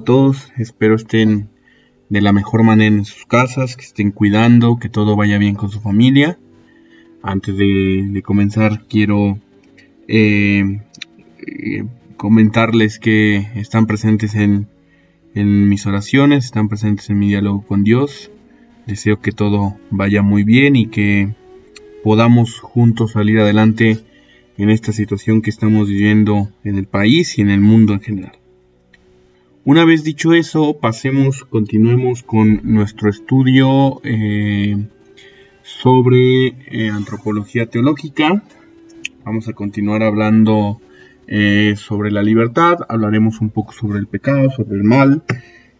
a todos, espero estén de la mejor manera en sus casas, que estén cuidando, que todo vaya bien con su familia. Antes de comenzar quiero eh, comentarles que están presentes en mis oraciones, están presentes en mi diálogo con Dios. Deseo que todo vaya muy bien y que podamos juntos salir adelante en esta situación que estamos viviendo en el país y en el mundo en general. Una vez dicho eso, continuemos con nuestro estudio sobre antropología teológica. Vamos a continuar hablando sobre la libertad, hablaremos un poco sobre el pecado, sobre el mal,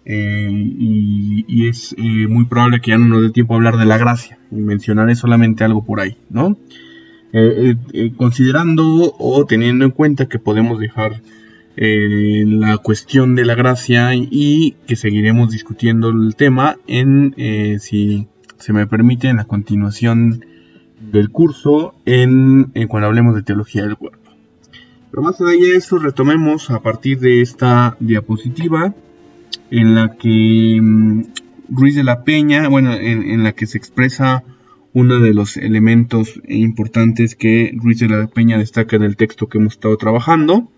y es muy probable que ya no nos dé tiempo a hablar de la gracia. Mencionaré solamente algo por ahí, ¿no? Considerando o teniendo en cuenta que podemos dejar la cuestión de la gracia y que seguiremos discutiendo el tema si se me permite, en la continuación del curso cuando hablemos de teología del cuerpo. Pero más allá de eso, retomemos a partir de esta diapositiva en la que Ruiz de la Peña, en la que se expresa uno de los elementos importantes que Ruiz de la Peña destaca en el texto que hemos estado trabajando,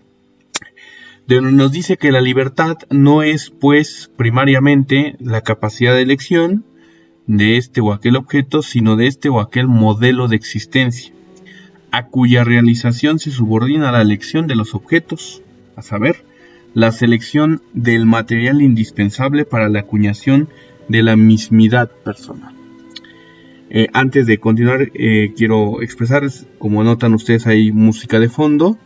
donde nos dice que la libertad no es, pues, primariamente la capacidad de elección de este o aquel objeto, sino de este o aquel modelo de existencia, a cuya realización se subordina la elección de los objetos, a saber, la selección del material indispensable para la acuñación de la mismidad personal. Antes de continuar, quiero expresar, como notan ustedes, hay música de fondo.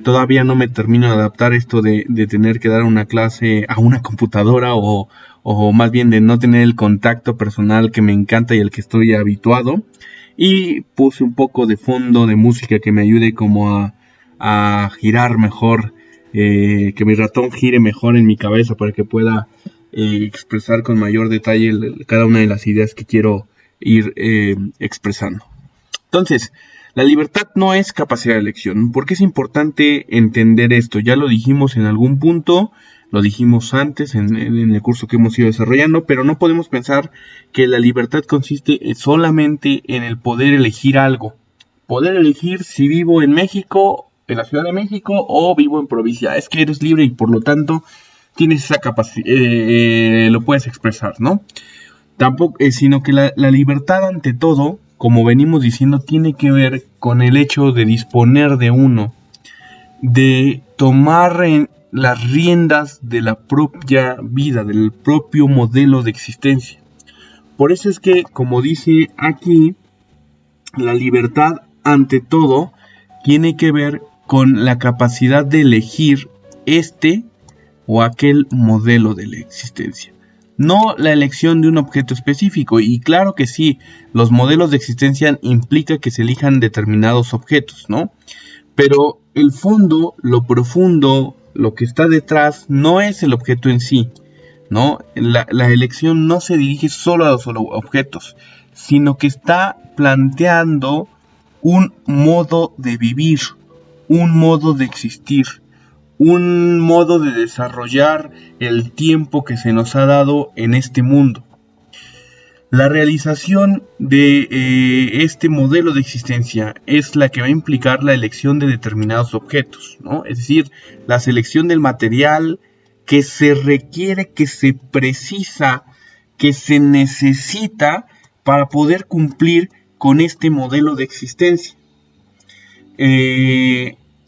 Todavía no me termino de adaptar esto de tener que dar una clase a una computadora o más bien de no tener el contacto personal que me encanta y al que estoy habituado. Y puse un poco de fondo de música que me ayude como a girar mejor, que mi ratón gire mejor en mi cabeza para que pueda expresar con mayor detalle cada una de las ideas que quiero ir expresando. Entonces, la libertad no es capacidad de elección. ¿Por qué es importante entender esto? Ya lo dijimos en algún punto, lo dijimos antes en el curso que hemos ido desarrollando, pero no podemos pensar que la libertad consiste solamente en el poder elegir algo. Poder elegir si vivo en México, en la Ciudad de México, o vivo en provincia. Es que eres libre y por lo tanto tienes esa capacidad, lo puedes expresar, ¿no? Tampoco, sino que la libertad ante todo, como venimos diciendo, tiene que ver con el hecho de disponer de uno, de tomar las riendas de la propia vida, del propio modelo de existencia. Por eso es que, como dice aquí, la libertad ante todo tiene que ver con la capacidad de elegir este o aquel modelo de la existencia. No la elección de un objeto específico, y claro que sí, los modelos de existencia implica que se elijan determinados objetos, ¿no? Pero el fondo, lo profundo, lo que está detrás, no es el objeto en sí, ¿no? La elección no se dirige solo a los objetos, sino que está planteando un modo de vivir, un modo de existir, un modo de desarrollar el tiempo que se nos ha dado en este mundo. La realización de este modelo de existencia es la que va a implicar la elección de determinados objetos, ¿no? Es decir, la selección del material que se requiere, que se precisa, que se necesita para poder cumplir con este modelo de existencia.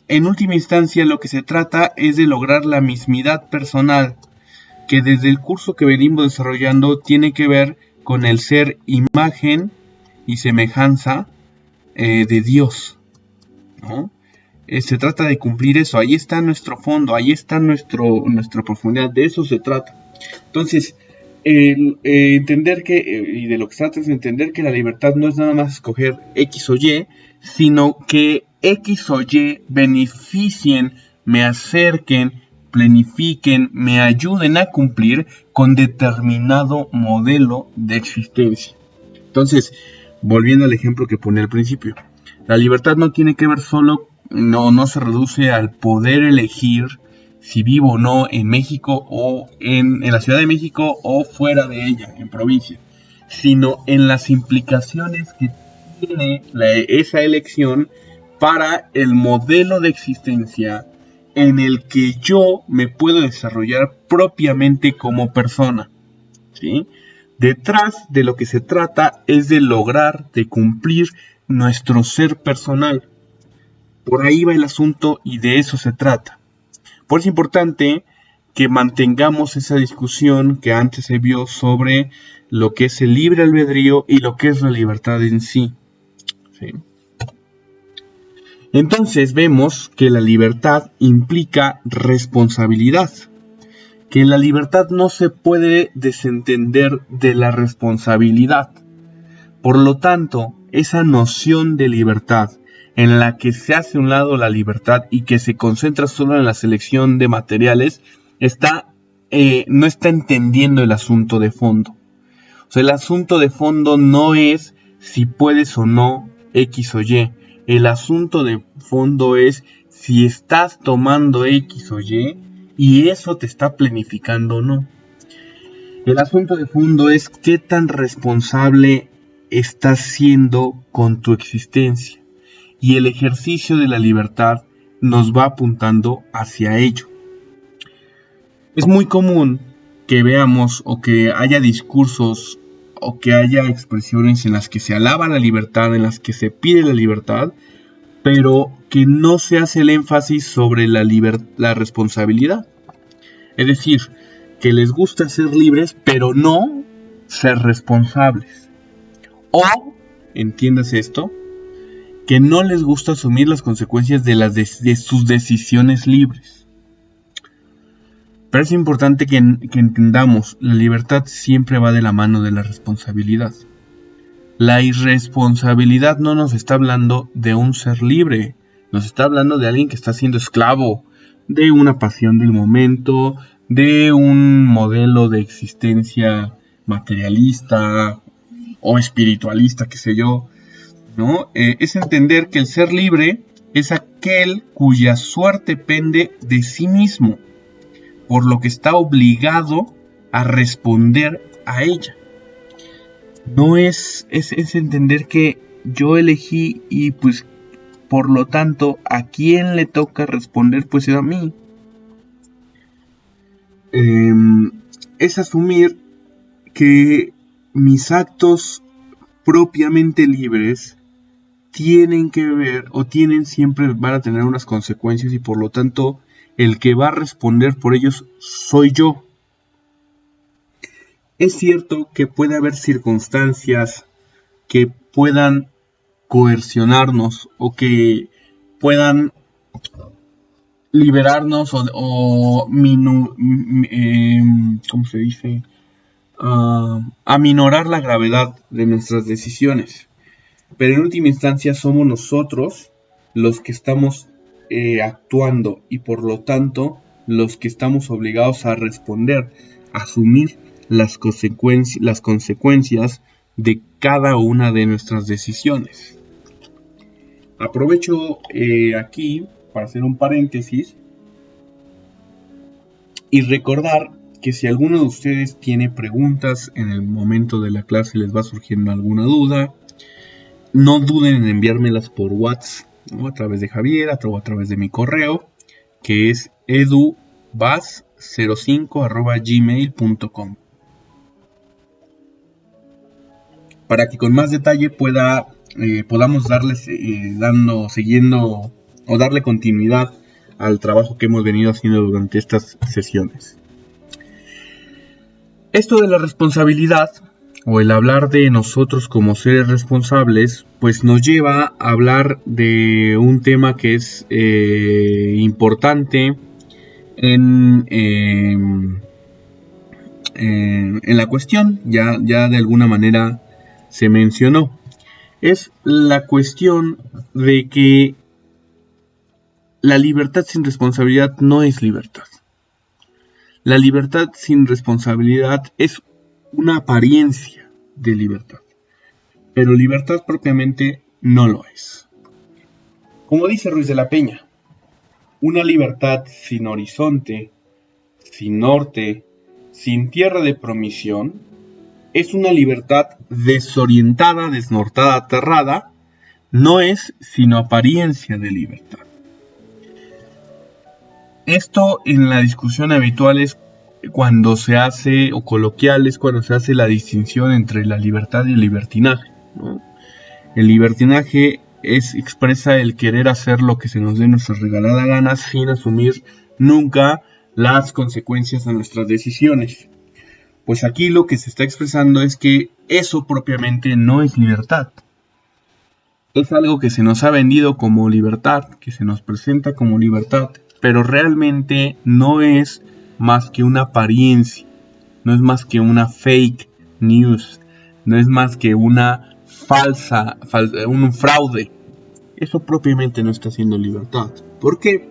En última instancia, lo que se trata es de lograr la mismidad personal, que desde el curso que venimos desarrollando tiene que ver con el ser imagen y semejanza de Dios, ¿no? Se trata de cumplir eso, ahí está nuestro fondo, ahí está nuestra profundidad, de eso se trata. Entonces, entender que, y de lo que se trata es entender que la libertad no es nada más escoger X o Y, sino que X o Y beneficien, me acerquen, planifiquen, me ayuden a cumplir con determinado modelo de existencia. Entonces, volviendo al ejemplo que pone al principio, la libertad no tiene que ver solo, no se reduce al poder elegir si vivo o no en México o en la Ciudad de México o fuera de ella, en provincia, sino en las implicaciones que tiene esa elección para el modelo de existencia en el que yo me puedo desarrollar propiamente como persona, ¿sí? Detrás de lo que se trata es de lograr, de cumplir nuestro ser personal. Por ahí va el asunto y de eso se trata. Por eso es importante que mantengamos esa discusión que antes se vio sobre lo que es el libre albedrío y lo que es la libertad en sí, ¿sí? Entonces vemos que la libertad implica responsabilidad, que la libertad no se puede desentender de la responsabilidad. Por lo tanto, esa noción de libertad en la que se hace a un lado la libertad y que se concentra solo en la selección de materiales, no está entendiendo el asunto de fondo. O sea, el asunto de fondo no es si puedes o no X o Y. El asunto de fondo es si estás tomando X o y eso te está planificando o no. El asunto de fondo es qué tan responsable estás siendo con tu existencia. Y el ejercicio de la libertad nos va apuntando hacia ello. Es muy común que veamos o que haya discursos o que haya expresiones en las que se alaba la libertad, en las que se pide la libertad, pero que no se hace el énfasis sobre la responsabilidad. Es decir, que les gusta ser libres, pero no ser responsables. O, entiéndase esto, que no les gusta asumir las consecuencias de sus decisiones libres. Pero es importante que entendamos, la libertad siempre va de la mano de la responsabilidad. La irresponsabilidad no nos está hablando de un ser libre, nos está hablando de alguien que está siendo esclavo de una pasión del momento, de un modelo de existencia materialista o espiritualista, qué sé yo, ¿no? Es entender que el ser libre es aquel cuya suerte pende de sí mismo, por lo que está obligado a responder a ella. No es entender que yo elegí y pues por lo tanto a quién le toca responder pues es a mí. Es asumir que mis actos propiamente libres tienen que ver o siempre van a tener unas consecuencias y por lo tanto el que va a responder por ellos soy yo. Es cierto que puede haber circunstancias que puedan coercionarnos o que puedan liberarnos ¿cómo se dice? Aminorar la gravedad de nuestras decisiones. Pero en última instancia somos nosotros los que estamos actuando y por lo tanto los que estamos obligados a responder, a asumir las consecuencias de cada una de nuestras decisiones. Aprovecho aquí para hacer un paréntesis y recordar que si alguno de ustedes tiene preguntas en el momento de la clase, les va surgiendo alguna duda, no duden en enviármelas por WhatsApp, ¿no? A través de Javier o a través de mi correo, que es edubas05@gmail.com, para que con más detalle podamos siguiendo o darle continuidad al trabajo que hemos venido haciendo durante estas sesiones. Esto de la responsabilidad o el hablar de nosotros como seres responsables, pues nos lleva a hablar de un tema que es importante en la cuestión, ya de alguna manera se mencionó. Es la cuestión de que la libertad sin responsabilidad no es libertad. La libertad sin responsabilidad es una apariencia de libertad, pero libertad propiamente no lo es. Como dice Ruiz de la Peña, Una libertad sin horizonte, sin norte, sin tierra de promisión, es una libertad desorientada, desnortada, aterrada, no es sino apariencia de libertad. Esto en la discusión habitual es cuando se hace, o coloquial es cuando se hace la distinción entre la libertad y el libertinaje, ¿no? El libertinaje expresa el querer hacer lo que se nos dé nuestra regalada gana sin asumir nunca las consecuencias de nuestras decisiones. Pues aquí lo que se está expresando es que eso propiamente no es libertad. Es algo que se nos ha vendido como libertad, que se nos presenta como libertad, pero realmente no es más que una apariencia, no es más que una fake news, no es más que una un fraude. Eso propiamente no está siendo libertad. ¿Por qué?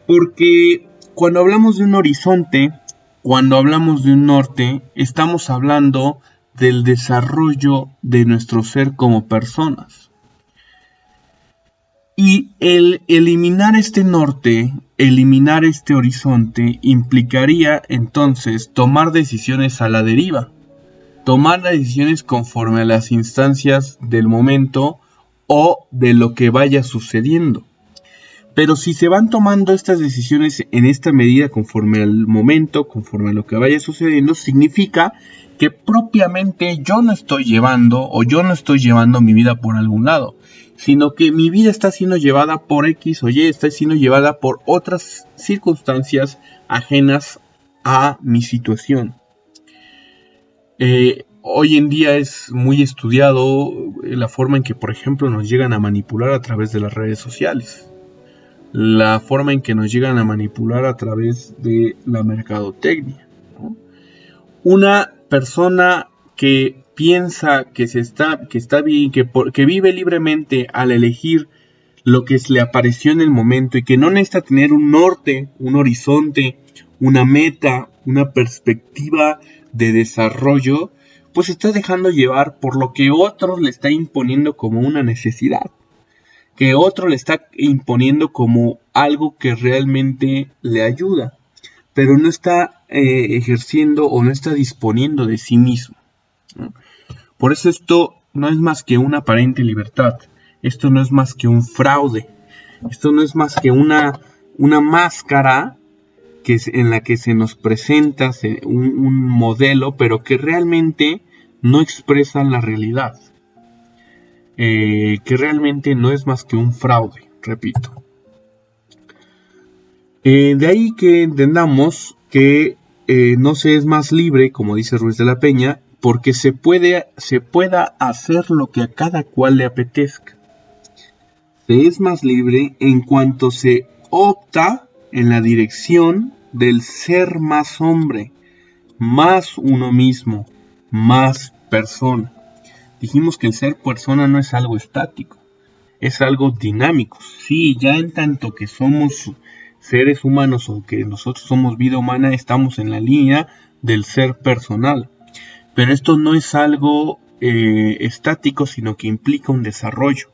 Porque cuando hablamos de un horizonte, cuando hablamos de un norte, estamos hablando del desarrollo de nuestro ser como personas. Y el eliminar este norte, eliminar este horizonte, implicaría entonces tomar decisiones a la deriva, tomar decisiones conforme a las instancias del momento o de lo que vaya sucediendo. Pero si se van tomando estas decisiones en esta medida conforme al momento, conforme a lo que vaya sucediendo, significa que propiamente yo no estoy llevando mi vida por algún lado, sino que mi vida está siendo llevada por X o Y, está siendo llevada por otras circunstancias ajenas a mi situación. Hoy en día es muy estudiado la forma en que, por ejemplo, nos llegan a manipular a través de las redes sociales. La forma en que nos llegan a manipular a través de la mercadotecnia, ¿no? Una persona que piensa que está bien, que vive libremente al elegir lo que le apareció en el momento y que no necesita tener un norte, un horizonte, una meta, una perspectiva de desarrollo, pues se está dejando llevar por lo que otros le está imponiendo como una necesidad, que otro le está imponiendo como algo que realmente le ayuda, pero no está ejerciendo o no está disponiendo de sí mismo, ¿no? Por eso esto no es más que una aparente libertad, esto no es más que un fraude, esto no es más que una máscara en la que se nos presenta un modelo, pero que realmente no expresa la realidad. Que realmente no es más que un fraude, repito. De ahí que entendamos que no se es más libre, como dice Ruiz de la Peña, porque se pueda hacer lo que a cada cual le apetezca. Se es más libre en cuanto se opta en la dirección del ser más hombre, más uno mismo, más persona. Dijimos que el ser persona no es algo estático, es algo dinámico. Sí, ya en tanto que somos seres humanos o que nosotros somos vida humana, estamos en la línea del ser personal. Pero esto no es algo estático, sino que implica un desarrollo.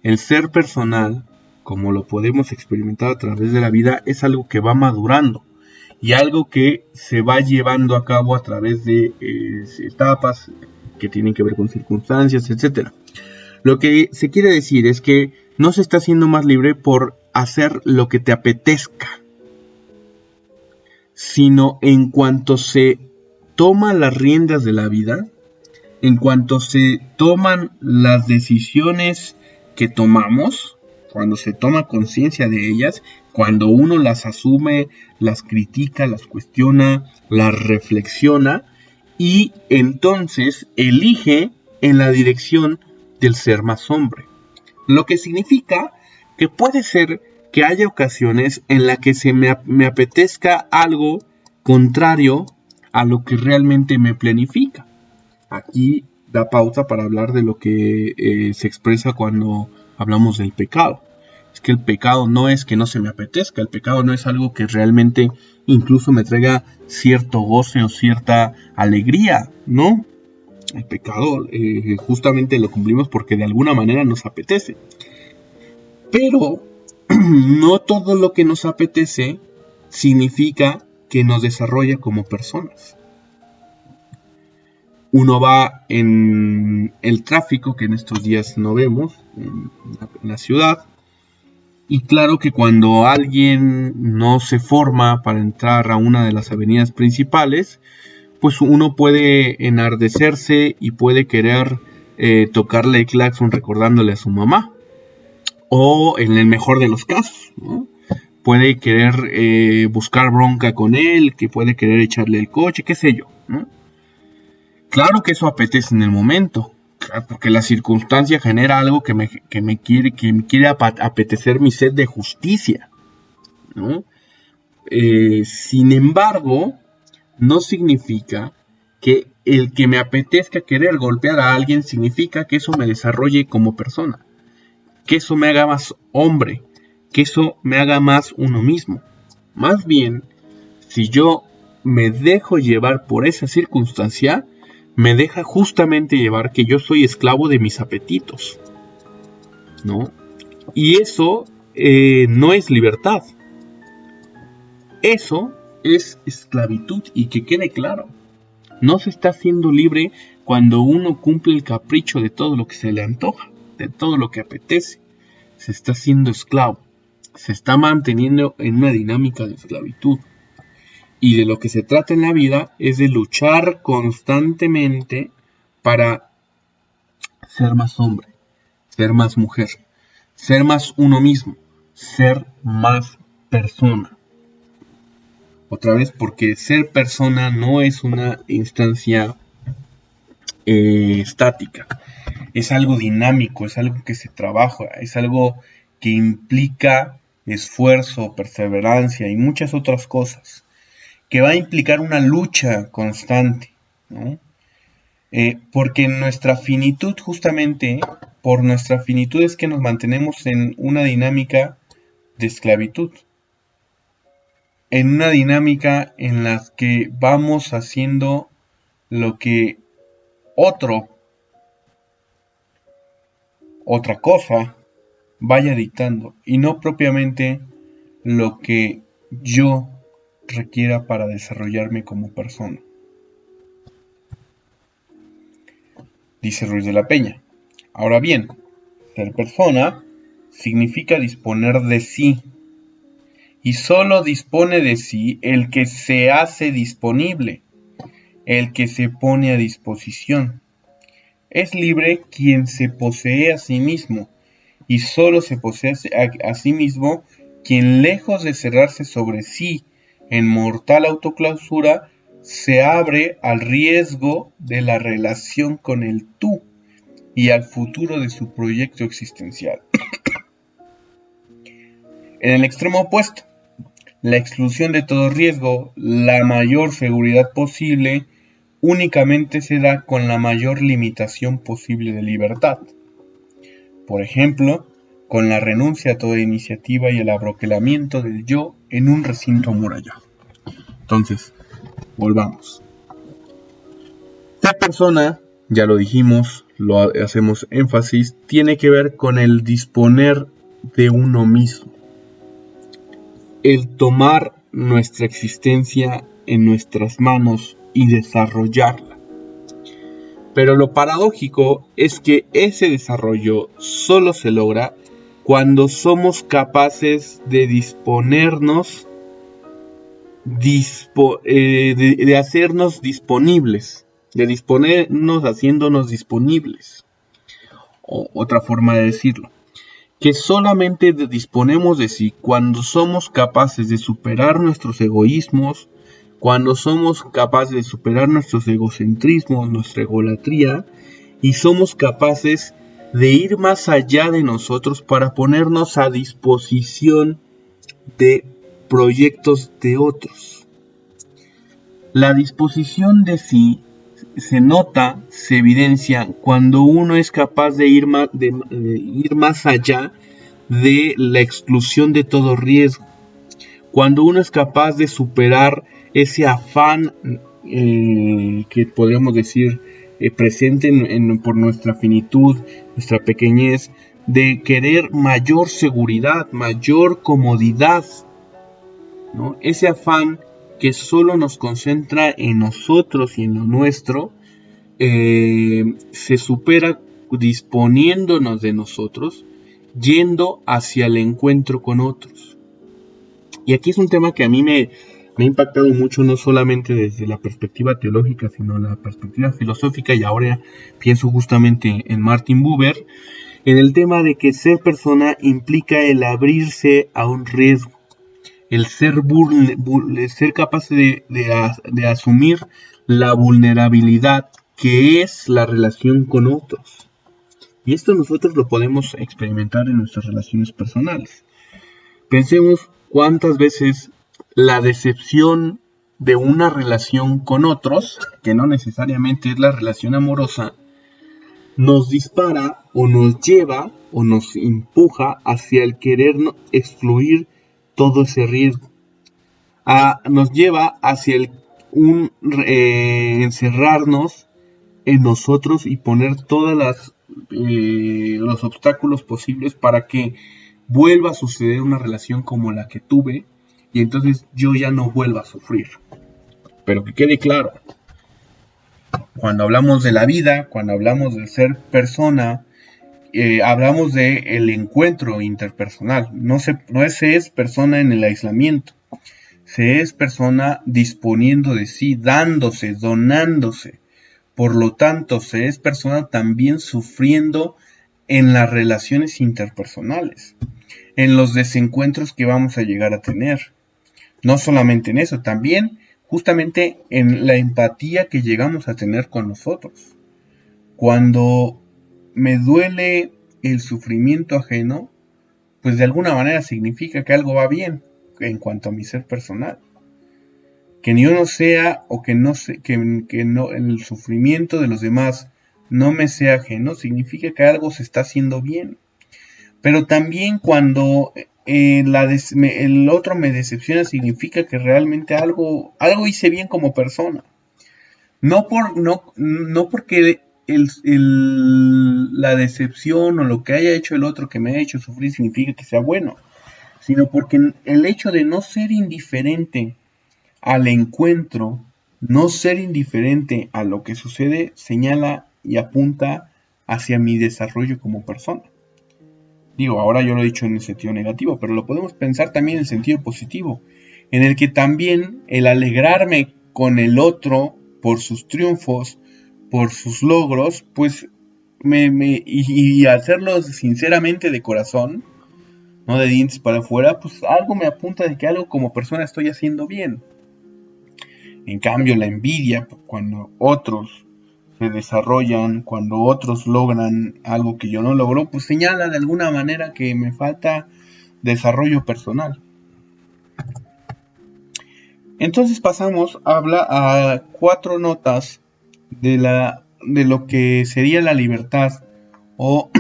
El ser personal, como lo podemos experimentar a través de la vida, es algo que va madurando y algo que se va llevando a cabo a través de etapas que tienen que ver con circunstancias, etc. Lo que se quiere decir es que no se está haciendo más libre por hacer lo que te apetezca, sino en cuanto se toman las riendas de la vida, en cuanto se toman las decisiones que tomamos, cuando se toma conciencia de ellas, cuando uno las asume, las critica, las cuestiona, las reflexiona y entonces elige en la dirección del ser más hombre. Lo que significa que puede ser que haya ocasiones en las que me apetezca algo contrario a lo que realmente me planifica. Aquí da pauta para hablar de lo que se expresa cuando hablamos del pecado. Es que el pecado no es que no se me apetezca, el pecado no es algo que realmente incluso me traiga cierto goce o cierta alegría, ¿no? El pecado justamente lo cumplimos porque de alguna manera nos apetece. Pero no todo lo que nos apetece significa que nos desarrolla como personas. Uno va en el tráfico, que en estos días no vemos en la ciudad, y claro que cuando alguien no se forma para entrar a una de las avenidas principales, pues uno puede enardecerse y puede querer tocarle el claxon recordándole a su mamá. O en el mejor de los casos, ¿no? Puede querer buscar bronca con él, que puede querer echarle el coche, qué sé yo, ¿no? Claro que eso apetece en el momento, porque la circunstancia genera algo que me quiere apetecer mi sed de justicia, ¿no? Sin embargo, no significa que el que me apetezca querer golpear a alguien significa que eso me desarrolle como persona, que eso me haga más hombre, que eso me haga más uno mismo. Más bien, si yo me dejo llevar por esa circunstancia, me deja justamente llevar que yo soy esclavo de mis apetitos, ¿no? Y eso no es libertad. Eso es esclavitud, y que quede claro. No se está siendo libre cuando uno cumple el capricho de todo lo que se le antoja, de todo lo que apetece. Se está siendo esclavo. Se está manteniendo en una dinámica de esclavitud. Y de lo que se trata en la vida es de luchar constantemente para ser más hombre, ser más mujer, ser más uno mismo, ser más persona. Otra vez, porque ser persona no es una instancia estática, es algo dinámico, es algo que se trabaja, es algo que implica esfuerzo, perseverancia y muchas otras cosas, que va a implicar una lucha constante, ¿no? Porque nuestra finitud, justamente por nuestra finitud, es que nos mantenemos en una dinámica de esclavitud, en una dinámica en la que vamos haciendo lo que otra cosa vaya dictando, y no propiamente lo que yo requiera para desarrollarme como persona. Dice Ruiz de la Peña. Ahora bien, ser persona significa disponer de sí, y solo dispone de sí el que se hace disponible, el que se pone a disposición. Es libre quien se posee a sí mismo, y solo se posee a sí mismo quien, lejos de cerrarse sobre sí en mortal autoclausura, se abre al riesgo de la relación con el tú y al futuro de su proyecto existencial. En el extremo opuesto, la exclusión de todo riesgo, la mayor seguridad posible, únicamente se da con la mayor limitación posible de libertad. Por ejemplo, con la renuncia a toda iniciativa y el abroquelamiento del yo en un recinto amurallado. Entonces, volvamos. Ser persona, ya lo dijimos, lo hacemos énfasis, tiene que ver con el disponer de uno mismo. El tomar nuestra existencia en nuestras manos y desarrollarla. Pero lo paradójico es que ese desarrollo solo se logra cuando somos capaces de disponernos, de hacernos disponibles, de disponernos haciéndonos disponibles. O otra forma de decirlo, que solamente disponemos de sí cuando somos capaces de superar nuestros egoísmos, cuando somos capaces de superar nuestros egocentrismos, nuestra egolatría, y somos capaces de ir más allá de nosotros para ponernos a disposición de proyectos de otros. La disposición de sí se nota, se evidencia cuando uno es capaz de ir más allá de la exclusión de todo riesgo, cuando uno es capaz de superar ese afán que podríamos decir presente por nuestra finitud, nuestra pequeñez, de querer mayor seguridad, mayor comodidad, ¿no? Ese afán que solo nos concentra en nosotros y en lo nuestro, se supera disponiéndonos de nosotros, yendo hacia el encuentro con otros. Y aquí es un tema que a mí me ha impactado mucho, no solamente desde la perspectiva teológica, sino la perspectiva filosófica, y ahora pienso justamente en Martin Buber, en el tema de que ser persona implica el abrirse a un riesgo, el ser capaz de asumir la vulnerabilidad que es la relación con otros. Y esto nosotros lo podemos experimentar en nuestras relaciones personales. Pensemos cuántas veces la decepción de una relación con otros, que no necesariamente es la relación amorosa, nos dispara o nos lleva o nos empuja hacia el querer excluir todo ese riesgo. Nos lleva hacia el encerrarnos en nosotros y poner todos los obstáculos posibles para que vuelva a suceder una relación como la que tuve, y entonces yo ya no vuelva a sufrir. Pero que quede claro, cuando hablamos de la vida, cuando hablamos de ser persona, hablamos de el encuentro interpersonal. No se es persona en el aislamiento, se es persona disponiendo de sí, dándose, donándose. Por lo tanto, se es persona también sufriendo en las relaciones interpersonales, en los desencuentros que vamos a llegar a tener. No solamente en eso, también justamente en la empatía que llegamos a tener con nosotros. Cuando me duele el sufrimiento ajeno, pues de alguna manera significa que algo va bien en cuanto a mi ser personal. Que yo no sea, o que no el sufrimiento de los demás no me sea ajeno, significa que algo se está haciendo bien. Pero también cuando el otro me decepciona, significa que realmente algo hice bien como persona. No porque la decepción o lo que haya hecho el otro que me ha hecho sufrir significa que sea bueno, sino porque el hecho de no ser indiferente al encuentro, no ser indiferente a lo que sucede, señala y apunta hacia mi desarrollo como persona. Digo, ahora yo lo he dicho en el sentido negativo, pero lo podemos pensar también en el sentido positivo, en el que también el alegrarme con el otro por sus triunfos, por sus logros, pues y hacerlo sinceramente de corazón, no de dientes para afuera, pues algo me apunta de que algo como persona estoy haciendo bien. En cambio, la envidia, cuando otros se desarrollan, cuando otros logran algo que yo no logro, pues señala de alguna manera que me falta desarrollo personal. Entonces pasamos a 4 notas de lo que sería la libertad, o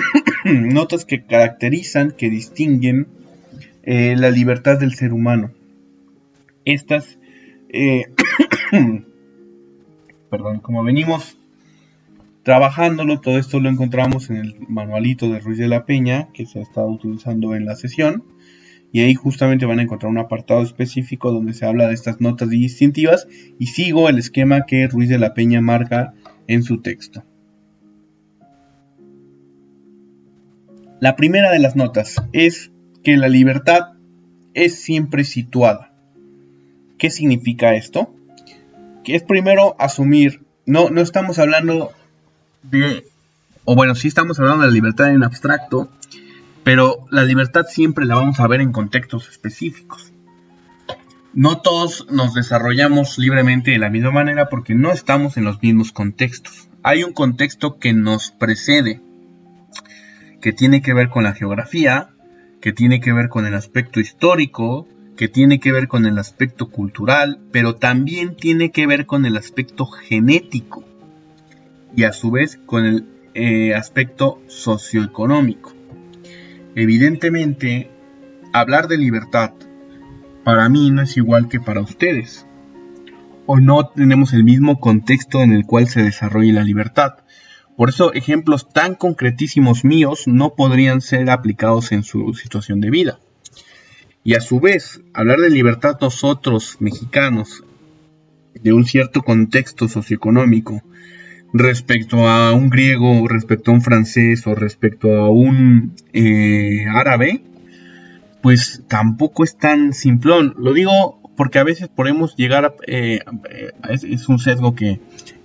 notas que caracterizan, que distinguen la libertad del ser humano. Estas, perdón, como venimos trabajándolo, todo esto lo encontramos en el manualito de Ruiz de la Peña, que se ha estado utilizando en la sesión, y ahí justamente van a encontrar un apartado específico donde se habla de estas notas distintivas, y sigo el esquema que Ruiz de la Peña marca en su texto. La primera de las notas es que la libertad es siempre situada. ¿Qué significa esto? Que es primero asumir, no estamos hablando sí estamos hablando de la libertad en abstracto, pero la libertad siempre la vamos a ver en contextos específicos. No todos nos desarrollamos libremente de la misma manera porque no estamos en los mismos contextos. Hay un contexto que nos precede, que tiene que ver con la geografía, que tiene que ver con el aspecto histórico, que tiene que ver con el aspecto cultural, pero también tiene que ver con el aspecto genético y a su vez con el aspecto socioeconómico. Evidentemente, hablar de libertad para mí no es igual que para ustedes, o no tenemos el mismo contexto en el cual se desarrolla la libertad. Por eso ejemplos tan concretísimos míos no podrían ser aplicados en su situación de vida. Y a su vez, hablar de libertad nosotros, mexicanos, de un cierto contexto socioeconómico, respecto a un griego, respecto a un francés o respecto a un árabe, pues tampoco es tan simplón. Lo digo porque a veces podemos llegar a... es un sesgo en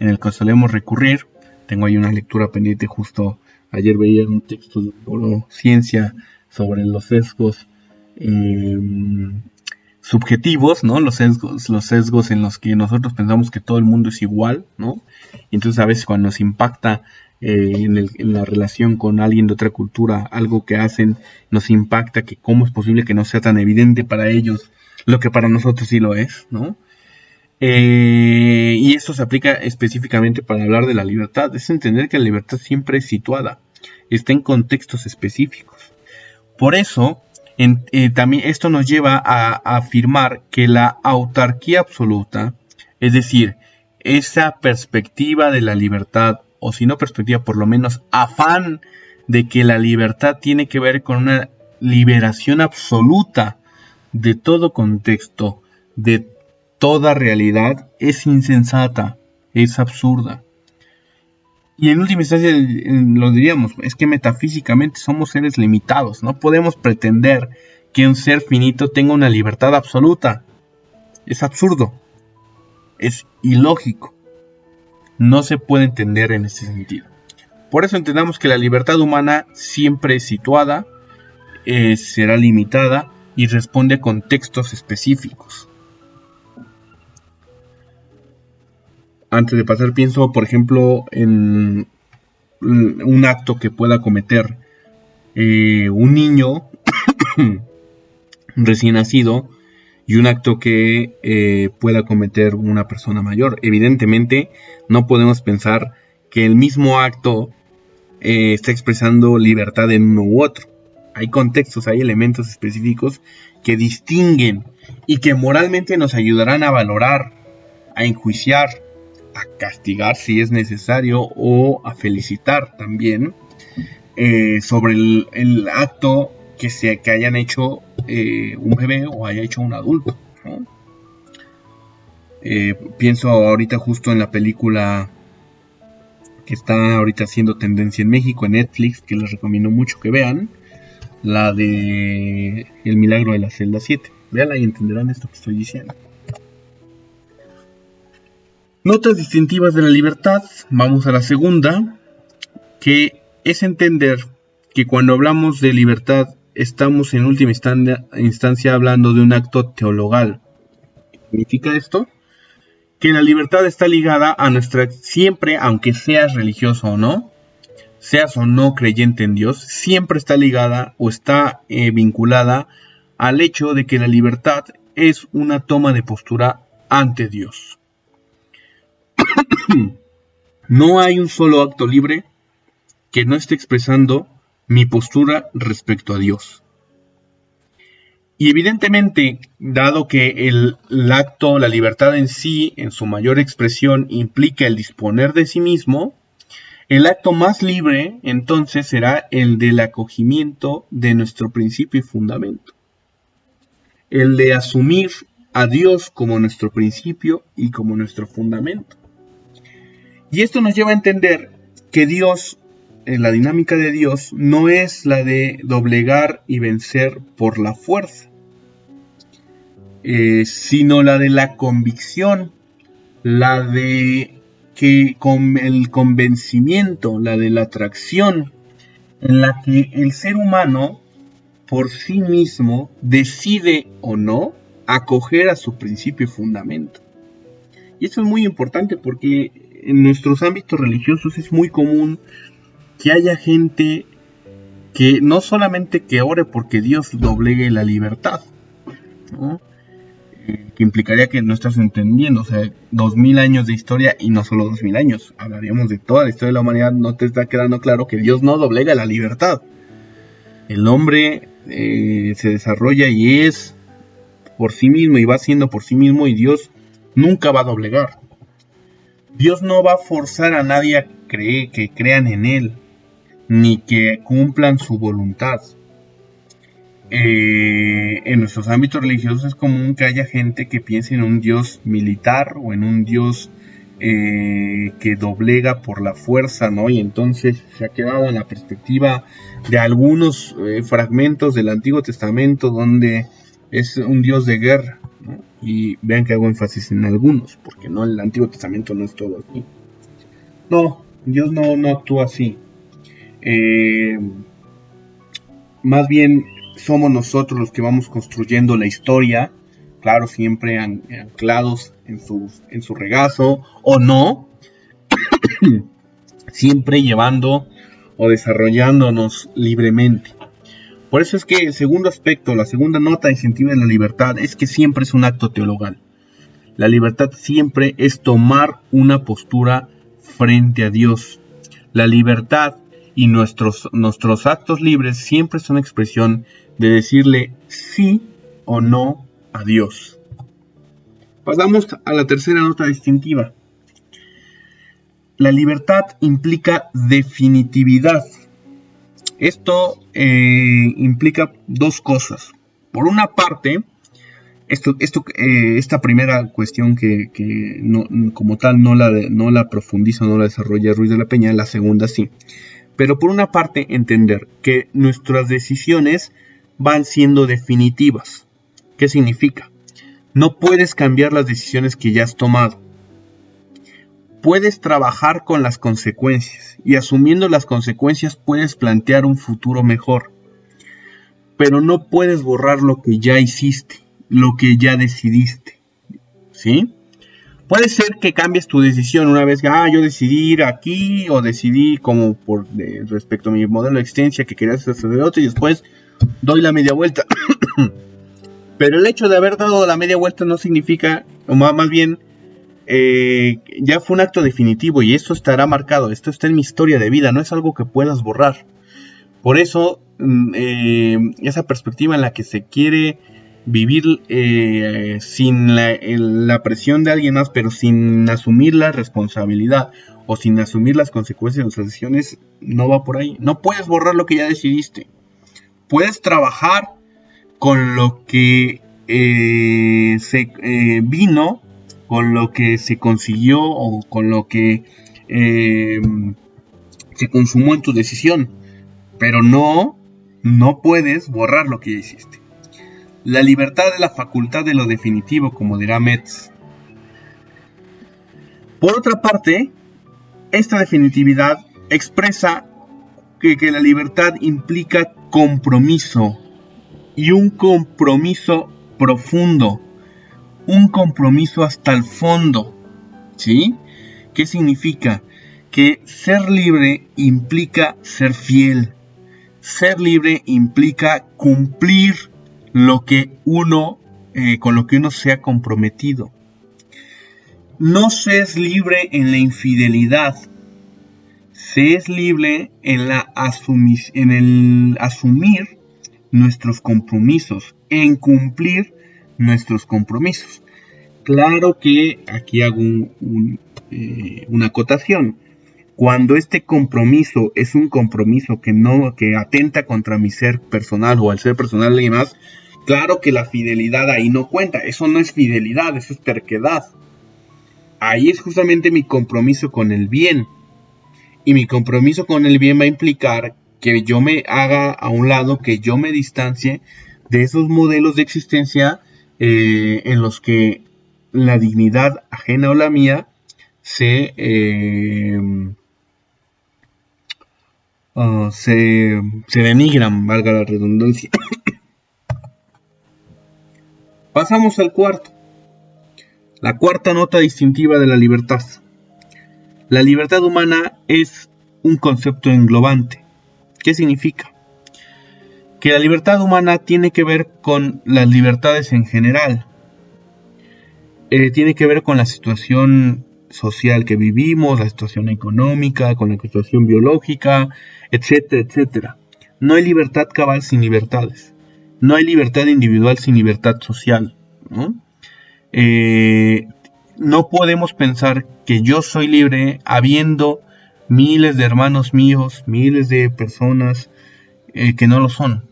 el que solemos recurrir. Tengo ahí una lectura pendiente justo. Ayer veía un texto de ciencia sobre los sesgos subjetivos, ¿no? Los sesgos en los que nosotros pensamos que todo el mundo es igual, ¿no? Y entonces a veces cuando nos impacta en la relación con alguien de otra cultura, algo que hacen, nos impacta que cómo es posible que no sea tan evidente para ellos lo que para nosotros sí lo es, ¿no? Y esto se aplica específicamente para hablar de la libertad. Es entender que la libertad siempre es situada, está en contextos específicos. Por eso, también esto nos lleva a afirmar que la autarquía absoluta, es decir, esa perspectiva de la libertad, o si no perspectiva, por lo menos afán de que la libertad tiene que ver con una liberación absoluta de todo contexto, de toda realidad, es insensata, es absurda. Y en última instancia lo diríamos, es que metafísicamente somos seres limitados, no podemos pretender que un ser finito tenga una libertad absoluta. Es absurdo, es ilógico, no se puede entender en ese sentido. Por eso entendamos que la libertad humana siempre es situada, será limitada y responde a contextos específicos. Antes de pasar, pienso, por ejemplo, en un acto que pueda cometer un niño recién nacido y un acto que pueda cometer una persona mayor. Evidentemente, no podemos pensar que el mismo acto está expresando libertad en uno u otro. Hay contextos, hay elementos específicos que distinguen y que moralmente nos ayudarán a valorar, a enjuiciar, a castigar si es necesario o a felicitar también sobre el acto que hayan hecho un bebé o haya hecho un adulto, ¿no? Pienso ahorita justo en la película que está ahorita haciendo tendencia en México en Netflix, que les recomiendo mucho que vean, la de El Milagro de la Celda 7. Véanla y entenderán esto que estoy diciendo. Notas distintivas de la libertad. Vamos a la segunda, que es entender que cuando hablamos de libertad estamos en última instancia hablando de un acto teologal. ¿Qué significa esto? Que la libertad está ligada a nuestra, siempre, aunque seas religioso o no, seas o no creyente en Dios, siempre está ligada o está vinculada al hecho de que la libertad es una toma de postura ante Dios. No hay un solo acto libre que no esté expresando mi postura respecto a Dios. Y evidentemente, dado que el acto, la libertad en sí, en su mayor expresión, implica el disponer de sí mismo, el acto más libre entonces será el del acogimiento de nuestro principio y fundamento. El de asumir a Dios como nuestro principio y como nuestro fundamento. Y esto nos lleva a entender que Dios, la dinámica de Dios, no es la de doblegar y vencer por la fuerza, sino la de la convicción, la de que con el convencimiento, la de la atracción, en la que el ser humano por sí mismo decide o no acoger a su principio y fundamento. Y eso es muy importante porque en nuestros ámbitos religiosos es muy común que haya gente que no solamente que ore porque Dios doblegue la libertad, ¿no? Que implicaría que no estás entendiendo, o sea, 2000 años de historia y no solo 2000 años, hablaríamos de toda la historia de la humanidad, no te está quedando claro que Dios no doblega la libertad. El hombre se desarrolla y es por sí mismo y va siendo por sí mismo y Dios nunca va a doblegar. Dios no va a forzar a nadie que crean en él, ni que cumplan su voluntad. En nuestros ámbitos religiosos es común que haya gente que piense en un Dios militar o en un Dios que doblega por la fuerza, ¿no? Y entonces se ha quedado en la perspectiva de algunos fragmentos del Antiguo Testamento donde es un Dios de guerra, ¿no? Y vean que hago énfasis en algunos, porque no, el Antiguo Testamento no es todo así. No, Dios no actúa así. Más bien somos nosotros los que vamos construyendo la historia, claro, siempre anclados en su regazo, o no, siempre llevando o desarrollándonos libremente. Por eso es que el segundo aspecto, la segunda nota distintiva de la libertad, es que siempre es un acto teologal. La libertad siempre es tomar una postura frente a Dios. La libertad y nuestros actos libres siempre son expresión de decirle sí o no a Dios. Pasamos a la tercera nota distintiva. La libertad implica definitividad. Esto implica dos cosas. Por una parte, esta primera cuestión que no, como tal no la profundiza, no la desarrolla Ruiz de la Peña, la segunda sí. Pero por una parte, entender que nuestras decisiones van siendo definitivas. ¿Qué significa? No puedes cambiar las decisiones que ya has tomado. Puedes trabajar con las consecuencias y asumiendo las consecuencias puedes plantear un futuro mejor. Pero no puedes borrar lo que ya hiciste, lo que ya decidiste. ¿Sí? Puede ser que cambies tu decisión una vez que yo decidí ir aquí o decidí como respecto a mi modelo de existencia que quería ser sacerdote y después doy la media vuelta. Pero el hecho de haber dado la media vuelta no significa, o más bien, ya fue un acto definitivo y esto estará marcado, esto está en mi historia de vida, no es algo que puedas borrar. Por eso, esa perspectiva en la que se quiere vivir sin la presión de alguien más, pero sin asumir la responsabilidad o sin asumir las consecuencias de nuestras decisiones, no va por ahí. No puedes borrar lo que ya decidiste. Puedes trabajar con lo que se vino, con lo que se consiguió o con lo que se consumó en tu decisión, pero no puedes borrar lo que ya hiciste. La libertad es la facultad de lo definitivo, como dirá Metz. Por otra parte, esta definitividad expresa que la libertad implica compromiso, y un compromiso profundo, un compromiso hasta el fondo. ¿Sí? ¿Qué significa? Que ser libre implica ser fiel. Ser libre implica cumplir lo que con lo que uno se ha comprometido. No se es libre en la infidelidad. Se es libre en el asumir nuestros compromisos, en cumplir nuestros compromisos. Claro que aquí hago una acotación. Cuando este compromiso es un compromiso que atenta contra mi ser personal o al ser personal de alguien más, claro que la fidelidad ahí no cuenta. Eso no es fidelidad, eso es terquedad. Ahí es justamente mi compromiso con el bien. Y mi compromiso con el bien va a implicar que yo me haga a un lado, que yo me distancie de esos modelos de existencia en los que la dignidad ajena o la mía se denigran, valga la redundancia. Pasamos al cuarto. La cuarta nota distintiva de la libertad. La libertad humana es un concepto englobante. ¿Qué significa? Que la libertad humana tiene que ver con las libertades en general. Tiene que ver con la situación social que vivimos, la situación económica, con la situación biológica, etcétera, etcétera. No hay libertad cabal sin libertades. No hay libertad individual sin libertad social, ¿no? No podemos pensar que yo soy libre habiendo miles de hermanos míos, miles de personas que no lo son.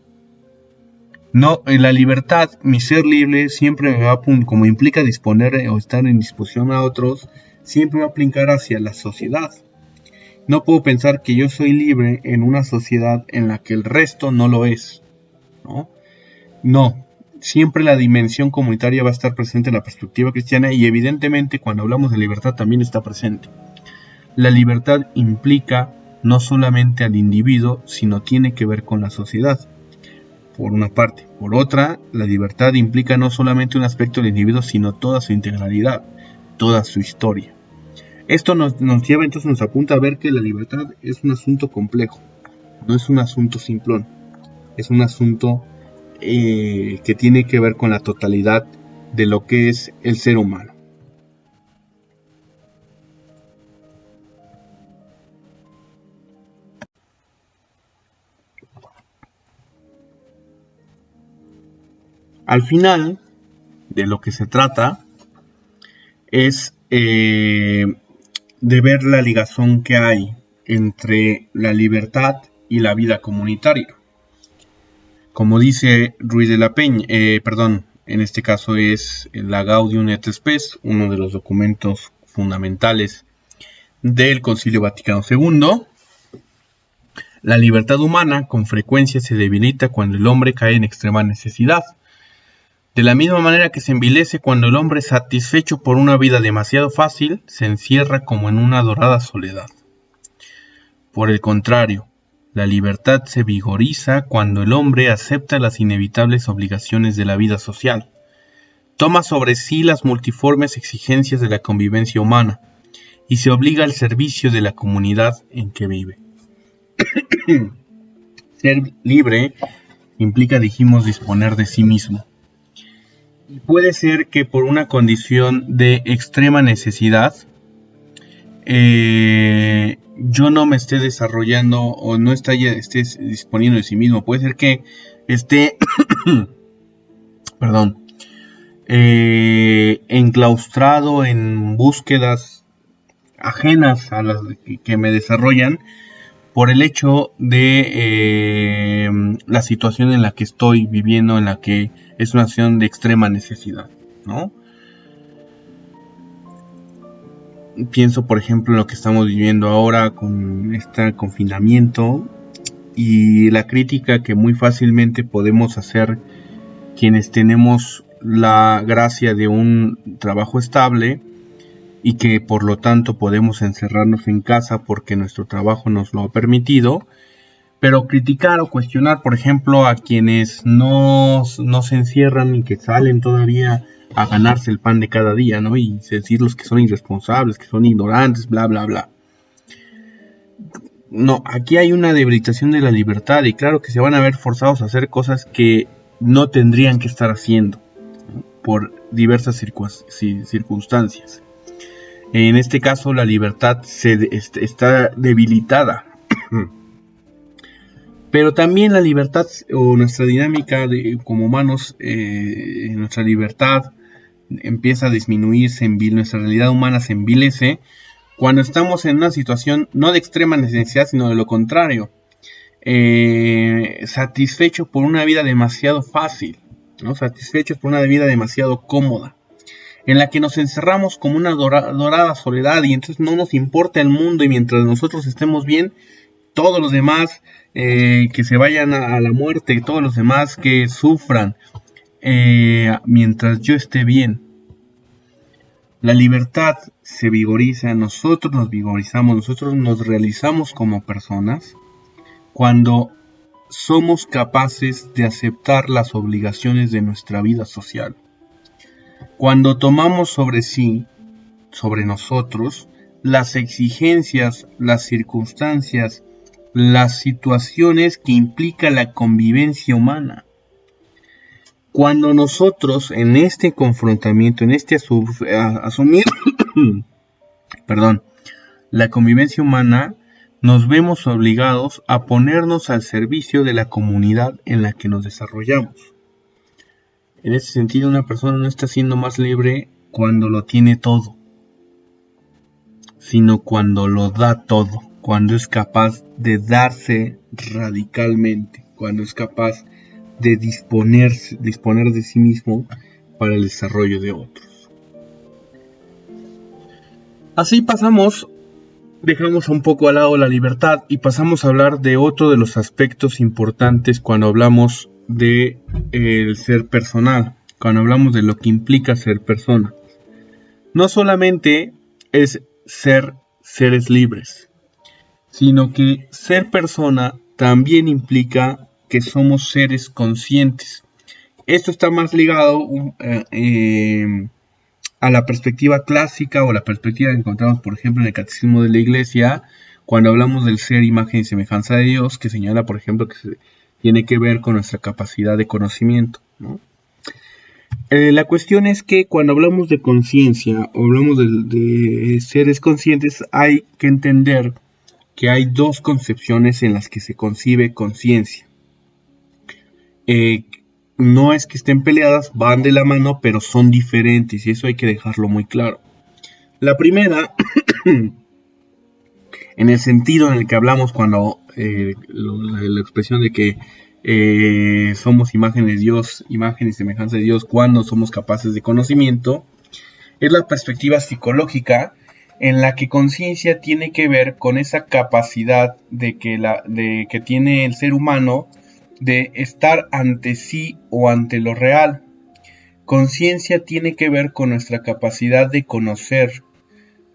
No, la libertad, mi ser libre, siempre me va a, como implica disponer o estar en disposición a otros, siempre va a aplicar hacia la sociedad. No puedo pensar que yo soy libre en una sociedad en la que el resto no lo es, ¿no? No, siempre la dimensión comunitaria va a estar presente en la perspectiva cristiana y evidentemente cuando hablamos de libertad también está presente. La libertad implica no solamente al individuo, sino tiene que ver con la sociedad, por una parte. Por otra, la libertad implica no solamente un aspecto del individuo, sino toda su integralidad, toda su historia. Esto nos lleva, entonces nos apunta a ver que la libertad es un asunto complejo, no es un asunto simplón, es un asunto que tiene que ver con la totalidad de lo que es el ser humano. Al final, de lo que se trata es de ver la ligazón que hay entre la libertad y la vida comunitaria. Como dice Ruiz de la Peña, en este caso es la Gaudium et Spes, uno de los documentos fundamentales del Concilio Vaticano II. La libertad humana con frecuencia se debilita cuando el hombre cae en extrema necesidad. De la misma manera que se envilece cuando el hombre, satisfecho por una vida demasiado fácil, se encierra como en una dorada soledad. Por el contrario, la libertad se vigoriza cuando el hombre acepta las inevitables obligaciones de la vida social, toma sobre sí las multiformes exigencias de la convivencia humana y se obliga al servicio de la comunidad en que vive. Ser libre implica, dijimos, disponer de sí mismo. Y puede ser que por una condición de extrema necesidad, yo no me esté desarrollando o no esté disponiendo de sí mismo. Puede ser que esté, enclaustrado en búsquedas ajenas a las que me desarrollan por el hecho de la situación en la que estoy viviendo, en la que es una situación de extrema necesidad, ¿no? Pienso, por ejemplo, en lo que estamos viviendo ahora con este confinamiento y la crítica que muy fácilmente podemos hacer quienes tenemos la gracia de un trabajo estable y que por lo tanto podemos encerrarnos en casa porque nuestro trabajo nos lo ha permitido, pero criticar o cuestionar, por ejemplo, a quienes no se encierran y que salen todavía a ganarse el pan de cada día, ¿no? Y decirlos que son irresponsables, que son ignorantes, bla, bla, bla. No, aquí hay una debilitación de la libertad y claro que se van a ver forzados a hacer cosas que no tendrían que estar haciendo, ¿no? Por diversas circunstancias. En este caso la libertad está debilitada. Pero también la libertad o nuestra dinámica como humanos, nuestra libertad empieza a disminuirse, nuestra realidad humana se envilece cuando estamos en una situación no de extrema necesidad, sino de lo contrario, satisfecho por una vida demasiado fácil, ¿no? Satisfechos por una vida demasiado cómoda, en la que nos encerramos como una dorada soledad y entonces no nos importa el mundo y mientras nosotros estemos bien, todos los demás que se vayan a la muerte, todos los demás que sufran, mientras yo esté bien. La libertad se vigoriza, nosotros nos vigorizamos, nosotros nos realizamos como personas cuando somos capaces de aceptar las obligaciones de nuestra vida social. Cuando tomamos sobre sí, sobre nosotros, las exigencias, las circunstancias, las situaciones que implica la convivencia humana. Cuando nosotros en este confrontamiento, en este asumir la convivencia humana, nos vemos obligados a ponernos al servicio de la comunidad en la que nos desarrollamos. En ese sentido, una persona no está siendo más libre cuando lo tiene todo, sino cuando lo da todo, cuando es capaz de darse radicalmente, cuando es capaz de disponer de sí mismo para el desarrollo de otros. Así dejamos un poco al lado la libertad y pasamos a hablar de otro de los aspectos importantes cuando hablamos de el ser personal, cuando hablamos de lo que implica ser persona. No solamente es ser seres libres, sino que ser persona también implica que somos seres conscientes. Esto está más ligado a la perspectiva clásica o la perspectiva que encontramos, por ejemplo, en el Catecismo de la Iglesia, cuando hablamos del ser, imagen y semejanza de Dios, que señala, por ejemplo, que tiene que ver con nuestra capacidad de conocimiento, ¿no? La cuestión es que cuando hablamos de conciencia o hablamos de seres conscientes, hay que entender que hay dos concepciones en las que se concibe conciencia. No es que estén peleadas, van de la mano, pero son diferentes y eso hay que dejarlo muy claro. La primera, en el sentido en el que hablamos cuando la expresión de que somos imagen de Dios, imagen y semejanza de Dios, cuando somos capaces de conocimiento, es la perspectiva psicológica en la que conciencia tiene que ver con esa capacidad que tiene el ser humano de estar ante sí o ante lo real. Conciencia tiene que ver con nuestra capacidad de conocer,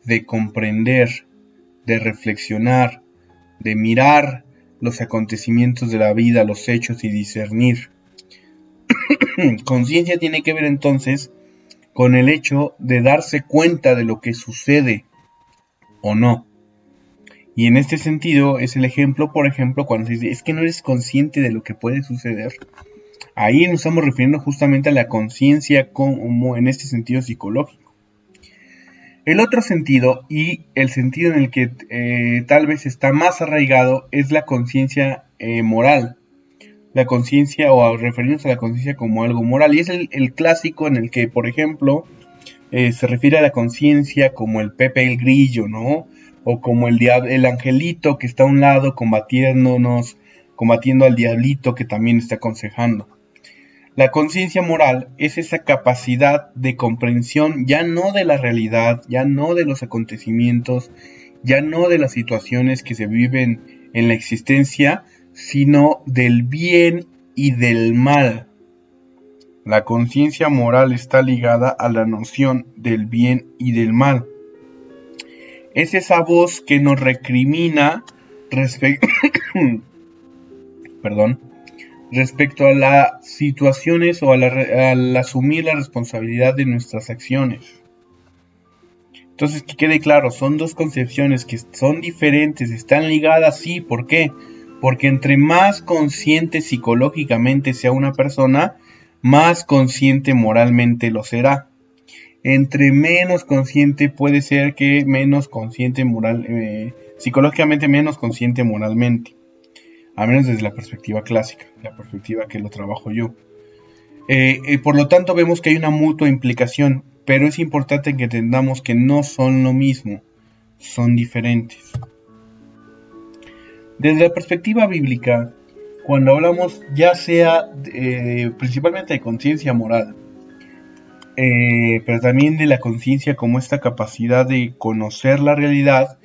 de comprender, de reflexionar, de mirar los acontecimientos de la vida, los hechos y discernir. Conciencia tiene que ver entonces con el hecho de darse cuenta de lo que sucede o no. Y en este sentido es el ejemplo, por ejemplo, cuando se dice, es que no eres consciente de lo que puede suceder. Ahí nos estamos refiriendo justamente a la conciencia como en este sentido psicológico. El otro sentido, y el sentido en el que tal vez está más arraigado, es la conciencia moral. La conciencia, o referirnos a la conciencia como algo moral. Y es el clásico en el que, por ejemplo, se refiere a la conciencia como el Pepe el Grillo, ¿no? O como el angelito que está a un lado combatiendo al diablito que también está aconsejando. La conciencia moral es esa capacidad de comprensión ya no de la realidad, ya no de los acontecimientos, ya no de las situaciones que se viven en la existencia, sino del bien y del mal. La conciencia moral está ligada a la noción del bien y del mal. Es esa voz que nos recrimina respecto a las situaciones o al asumir la responsabilidad de nuestras acciones. Entonces, que quede claro, son dos concepciones que son diferentes, están ligadas, sí, ¿por qué? Porque entre más consciente psicológicamente sea una persona, más consciente moralmente lo será. Entre menos consciente puede ser que menos consciente psicológicamente menos consciente moralmente. Al menos desde la perspectiva clásica, la perspectiva que lo trabajo yo. Por lo tanto vemos que hay una mutua implicación, pero es importante que entendamos que no son lo mismo, son diferentes. Desde la perspectiva bíblica, cuando hablamos ya sea principalmente de conciencia moral, pero también de la conciencia como esta capacidad de conocer la realidad,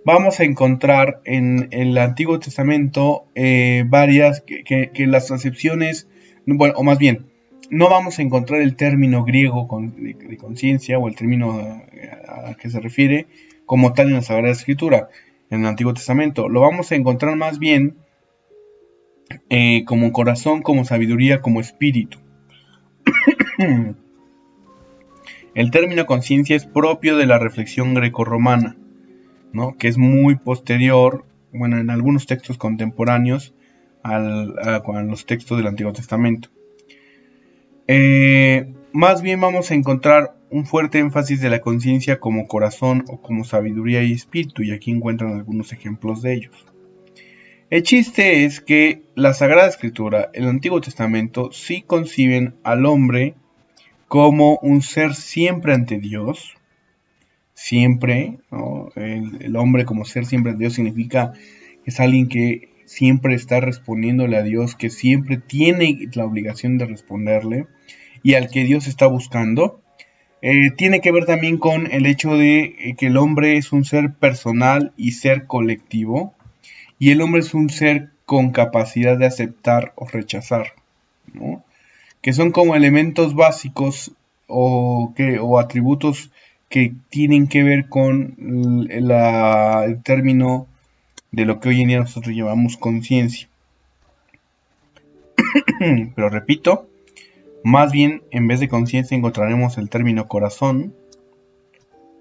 vamos a encontrar en el Antiguo Testamento varias que las acepciones, bueno, o más bien, no vamos a encontrar el término griego de conciencia o el término a que se refiere como tal en la Sagrada Escritura, en el Antiguo Testamento. Lo vamos a encontrar más bien como corazón, como sabiduría, como espíritu. El término conciencia es propio de la reflexión grecorromana, ¿no? Que es muy posterior, bueno, en algunos textos contemporáneos a los textos del Antiguo Testamento. Más bien vamos a encontrar un fuerte énfasis de la conciencia como corazón o como sabiduría y espíritu, y aquí encuentran algunos ejemplos de ellos. El chiste es que la Sagrada Escritura, el Antiguo Testamento, sí conciben al hombre como un ser siempre ante Dios, siempre, ¿no? El hombre como ser siempre de Dios significa que es alguien que siempre está respondiéndole a Dios, que siempre tiene la obligación de responderle y al que Dios está buscando. Tiene que ver también con el hecho de que el hombre es un ser personal y ser colectivo, y el hombre es un ser con capacidad de aceptar o rechazar, ¿no? Que son como elementos básicos o atributos que tienen que ver con el término de lo que hoy en día nosotros llamamos conciencia. Pero repito, más bien en vez de conciencia encontraremos el término corazón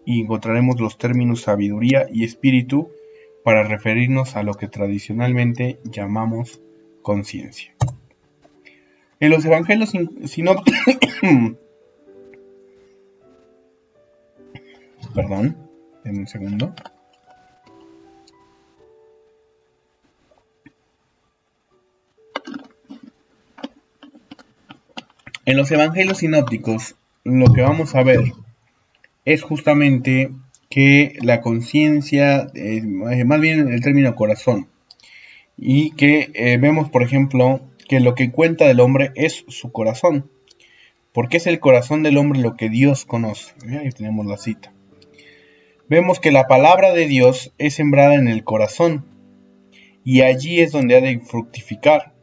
y encontraremos los términos sabiduría y espíritu para referirnos a lo que tradicionalmente llamamos conciencia. En los evangelios sinópticos, perdón, en un segundo. En los evangelios sinópticos, lo que vamos a ver es justamente que la conciencia, más bien el término corazón, y que vemos, por ejemplo, que lo que cuenta del hombre es su corazón, porque es el corazón del hombre lo que Dios conoce. Ahí tenemos la cita. Vemos que la palabra de Dios es sembrada en el corazón, y allí es donde ha de fructificar.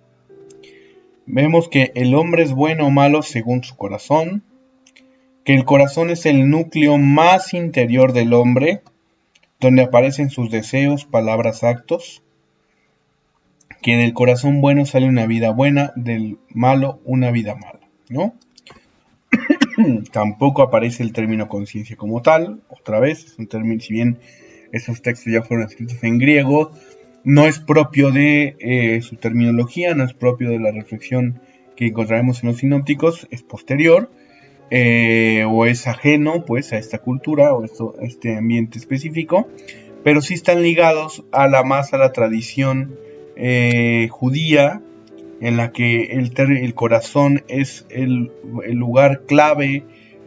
Vemos que el hombre es bueno o malo según su corazón, que el corazón es el núcleo más interior del hombre, donde aparecen sus deseos, palabras, actos, que del corazón bueno sale una vida buena, del malo una vida mala, ¿no? Tampoco aparece el término conciencia como tal, otra vez, es un término, si bien esos textos ya fueron escritos en griego, no es propio de su terminología, no es propio de la reflexión que encontraremos en los sinópticos, es posterior, o es ajeno pues a esta cultura o a este ambiente específico, pero sí están ligados a la tradición judía, en la que el corazón es el lugar clave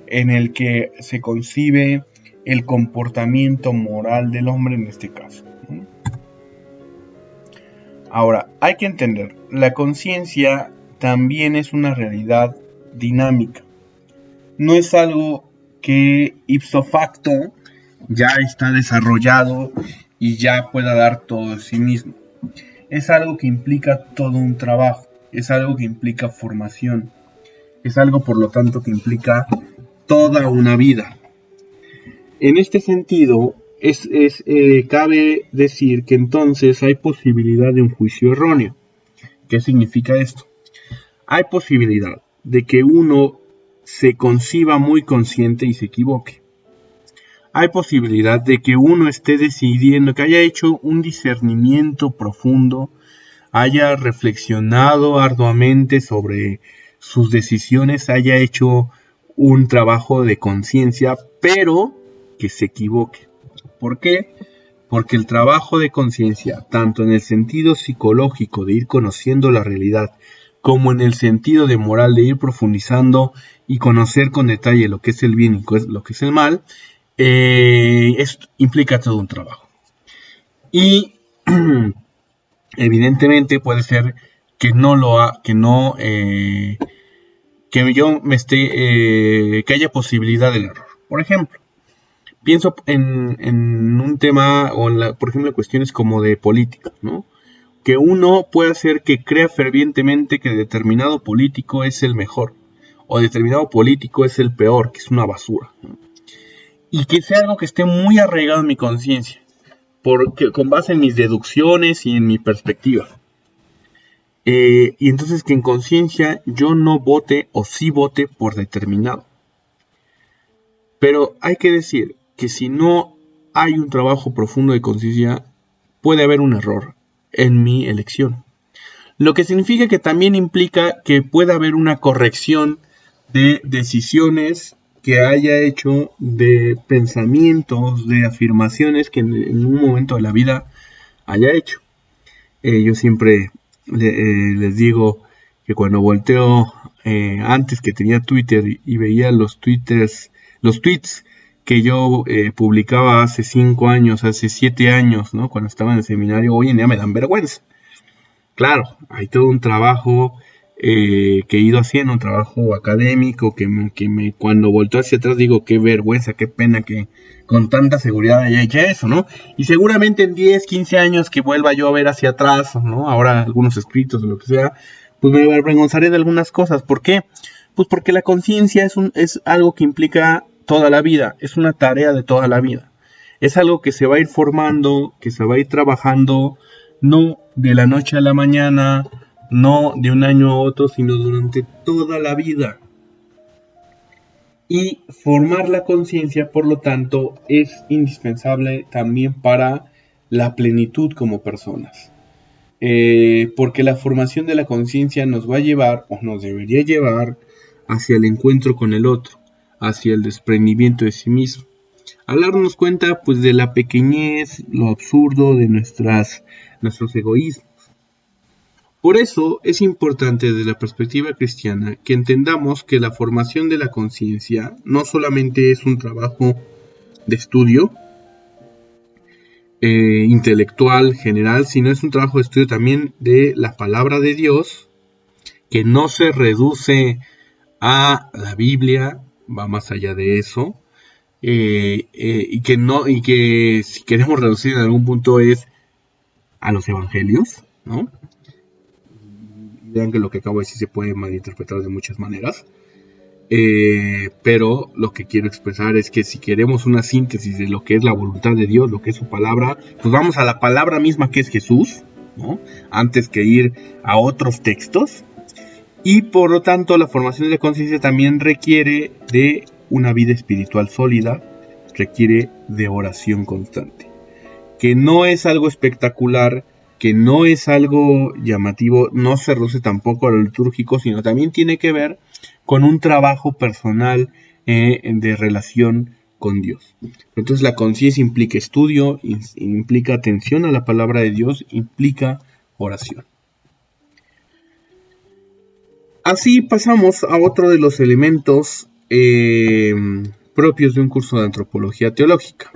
en el que se concibe el comportamiento moral del hombre en este caso, ¿no? Ahora, hay que entender, la conciencia también es una realidad dinámica. No es algo que ipso facto ya está desarrollado y ya pueda dar todo de sí mismo. Es algo que implica todo un trabajo, es algo que implica formación, es algo por lo tanto que implica toda una vida. En este sentido, cabe decir que entonces hay posibilidad de un juicio erróneo. ¿Qué significa esto? Hay posibilidad de que uno se conciba muy consciente y se equivoque. Hay posibilidad de que uno esté decidiendo, que haya hecho un discernimiento profundo, haya reflexionado arduamente sobre sus decisiones, haya hecho un trabajo de conciencia, pero que se equivoque. ¿Por qué? Porque el trabajo de conciencia, tanto en el sentido psicológico de ir conociendo la realidad, como en el sentido de moral de ir profundizando y conocer con detalle lo que es el bien y lo que es el mal, implica todo un trabajo. Y evidentemente puede ser que que haya posibilidad del error. Por ejemplo, pienso en un tema, por ejemplo, cuestiones como de política, ¿no? Que uno puede hacer que crea fervientemente que determinado político es el mejor, o determinado político es el peor, que es una basura, ¿no? Y que sea algo que esté muy arraigado en mi conciencia, con base en mis deducciones y en mi perspectiva. Y entonces que en conciencia yo no vote o sí vote por determinado. Pero hay que decir que si no hay un trabajo profundo de conciencia, puede haber un error en mi elección. Lo que significa que también implica que puede haber una corrección de decisiones que haya hecho, de pensamientos, de afirmaciones que en un momento de la vida haya hecho. Yo siempre les digo que cuando volteo, antes que tenía Twitter y veía los tweets que yo publicaba hace 5 años, hace 7 años, ¿no? Cuando estaba en el seminario, hoy en día me dan vergüenza. Claro, hay todo un trabajo que he ido haciendo, un trabajo académico que cuando volteo hacia atrás digo, qué vergüenza, qué pena que con tanta seguridad haya hecho eso, ¿no? Y seguramente en 10, 15 años que vuelva yo a ver hacia atrás, ¿no? Ahora algunos escritos o lo que sea, pues me avergonzaré de algunas cosas. ¿Por qué? Pues porque la conciencia es algo que implica toda la vida, es una tarea de toda la vida. Es algo que se va a ir formando, que se va a ir trabajando, no de la noche a la mañana, no de un año a otro, sino durante toda la vida. Y formar la conciencia, por lo tanto, es indispensable también para la plenitud como personas. Porque la formación de la conciencia nos va a llevar, o nos debería llevar, hacia el encuentro con el otro, hacia el desprendimiento de sí mismo. Al darnos cuenta pues de la pequeñez, lo absurdo de nuestros egoísmos. Por eso es importante desde la perspectiva cristiana que entendamos que la formación de la conciencia no solamente es un trabajo de estudio intelectual general, sino es un trabajo de estudio también de la palabra de Dios, que no se reduce a la Biblia, va más allá de eso, y que si queremos reducir en algún punto es a los evangelios, ¿no? Vean que lo que acabo de decir se puede malinterpretar de muchas maneras, pero lo que quiero expresar es que si queremos una síntesis de lo que es la voluntad de Dios, lo que es su palabra, pues vamos a la palabra misma que es Jesús, ¿no? Antes que ir a otros textos. Y por lo tanto la formación de la conciencia también requiere de una vida espiritual sólida, requiere de oración constante, que no es algo espectacular, que no es algo llamativo, no se reduce tampoco a lo litúrgico, sino también tiene que ver con un trabajo personal de relación con Dios. Entonces la conciencia implica estudio, implica atención a la palabra de Dios, implica oración. Así pasamos a otro de los elementos propios de un curso de antropología teológica,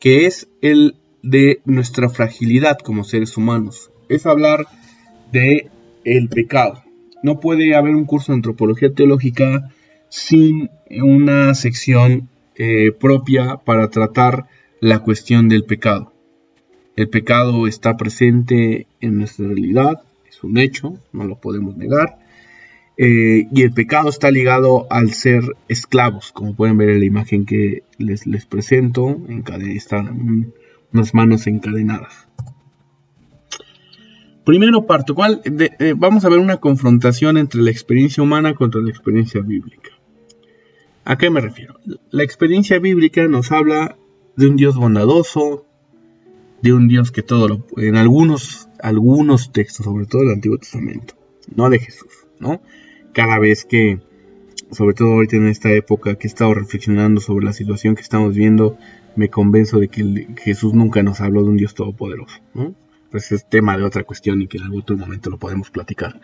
que es el de nuestra fragilidad como seres humanos. Es hablar de el pecado. No puede haber un curso de antropología teológica sin una sección propia para tratar la cuestión del pecado. El pecado está presente en nuestra realidad, es un hecho, no lo podemos negar. Y el pecado está ligado al ser esclavos, como pueden ver en la imagen que les presento, están unas manos encadenadas. Primero parto, vamos a ver una confrontación entre la experiencia humana contra la experiencia bíblica. ¿A qué me refiero? La experiencia bíblica nos habla de un Dios bondadoso, de un Dios que todo lo puede, en algunos textos, sobre todo el Antiguo Testamento, no de Jesús, ¿no? Cada vez que, sobre todo ahorita en esta época que he estado reflexionando sobre la situación que estamos viendo, me convenzo de que Jesús nunca nos habló de un Dios todopoderoso, ¿no? Pues es tema de otra cuestión y que en algún otro momento lo podemos platicar.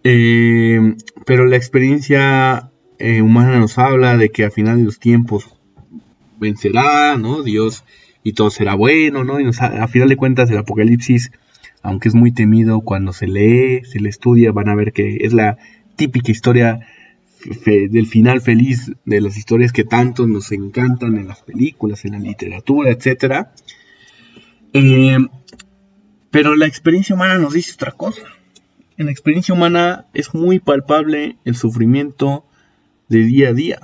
Pero la experiencia humana nos habla de que al final de los tiempos vencerá, ¿no? Dios, y todo será bueno, ¿no? Y a final de cuentas el Apocalipsis, aunque es muy temido, cuando se lee, se le estudia, van a ver que es la típica historia del final feliz, de las historias que tanto nos encantan en las películas, en la literatura, etc. Pero la experiencia humana nos dice otra cosa. En la experiencia humana es muy palpable el sufrimiento de día a día.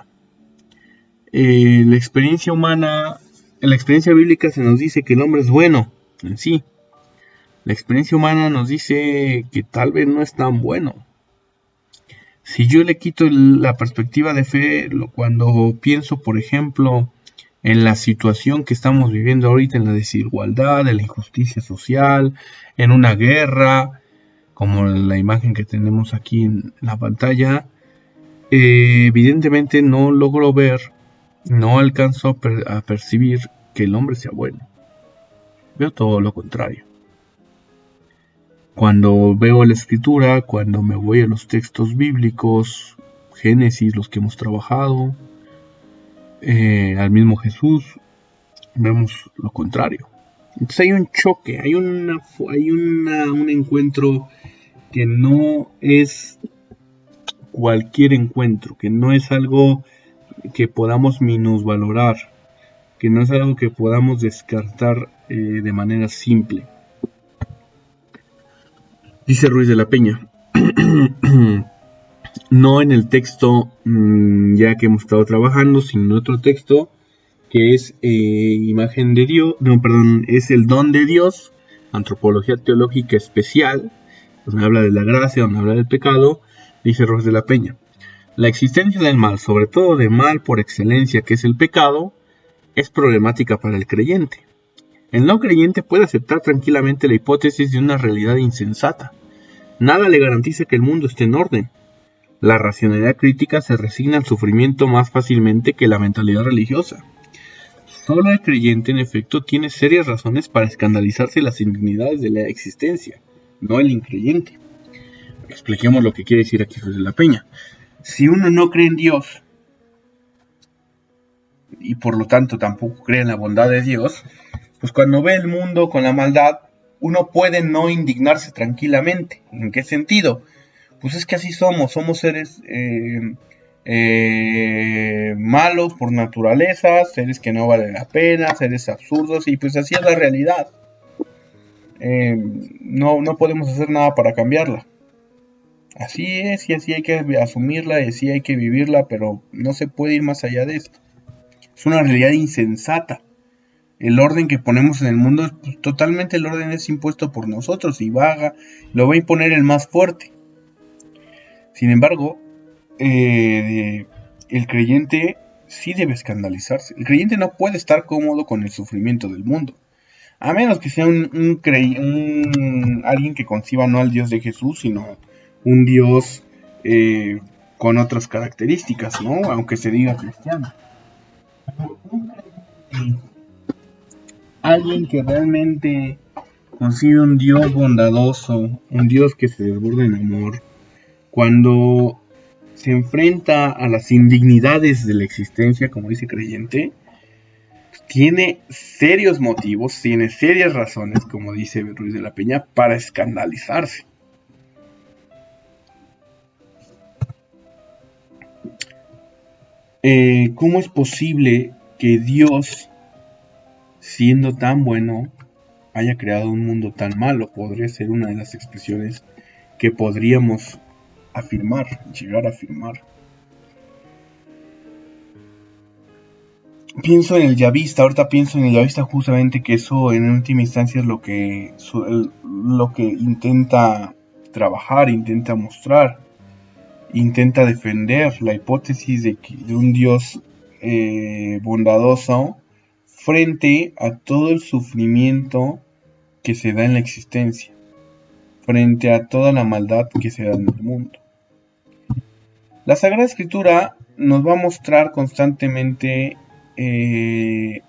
La experiencia humana, en la experiencia bíblica se nos dice que el hombre es bueno en sí. La experiencia humana nos dice que tal vez no es tan bueno. Si yo le quito la perspectiva de fe, cuando pienso, por ejemplo, en la situación que estamos viviendo ahorita, en la desigualdad, en la injusticia social, en una guerra, como la imagen que tenemos aquí en la pantalla, evidentemente no logro ver, no alcanzo a percibir que el hombre sea bueno. Veo todo lo contrario. Cuando veo la escritura, cuando me voy a los textos bíblicos, Génesis, los que hemos trabajado, al mismo Jesús, vemos lo contrario. Entonces hay un choque, hay un encuentro que no es cualquier encuentro, que no es algo que podamos minusvalorar, que no es algo que podamos descartar de manera simple. Dice Ruiz de la Peña, no en el texto ya que hemos estado trabajando, sino en otro texto que es imagen de Dios, es el don de Dios, antropología teológica especial, donde habla de la gracia, donde habla del pecado. Dice Ruiz de la Peña, la existencia del mal, sobre todo de mal por excelencia que es el pecado, es problemática para el creyente. El no creyente puede aceptar tranquilamente la hipótesis de una realidad insensata. Nada le garantiza que el mundo esté en orden. La racionalidad crítica se resigna al sufrimiento más fácilmente que la mentalidad religiosa. Solo el creyente, en efecto, tiene serias razones para escandalizarse de las indignidades de la existencia, no el increyente. Expliquemos lo que quiere decir aquí Jesús de la Peña. Si uno no cree en Dios, y por lo tanto tampoco cree en la bondad de Dios, pues cuando ve el mundo con la maldad, uno puede no indignarse tranquilamente. ¿En qué sentido? Pues es que así somos seres malos por naturaleza, seres que no valen la pena, seres absurdos, y pues así es la realidad. No podemos hacer nada para cambiarla. Así es, y así hay que asumirla, y así hay que vivirla, pero no se puede ir más allá de esto. Es una realidad insensata. El orden que ponemos en el mundo, pues, totalmente el orden es impuesto por nosotros y lo va a imponer el más fuerte. Sin embargo, el creyente sí debe escandalizarse. El creyente no puede estar cómodo con el sufrimiento del mundo, a menos que sea alguien que conciba no al Dios de Jesús, sino un Dios con otras características, ¿no? Aunque se diga cristiano. Alguien que realmente concibe un Dios bondadoso, un Dios que se desborda en amor, cuando se enfrenta a las indignidades de la existencia, como dice creyente, tiene serios motivos, tiene serias razones, como dice Ruiz de la Peña, para escandalizarse. ¿Cómo es posible que Dios, siendo tan bueno, haya creado un mundo tan malo? Podría ser una de las expresiones que podríamos llegar a afirmar. Pienso en el yavista, justamente que eso en última instancia es lo que intenta trabajar, intenta mostrar, intenta defender la hipótesis de un Dios bondadoso frente a todo el sufrimiento que se da en la existencia, frente a toda la maldad que se da en el mundo. La Sagrada Escritura nos va a mostrar constantemente que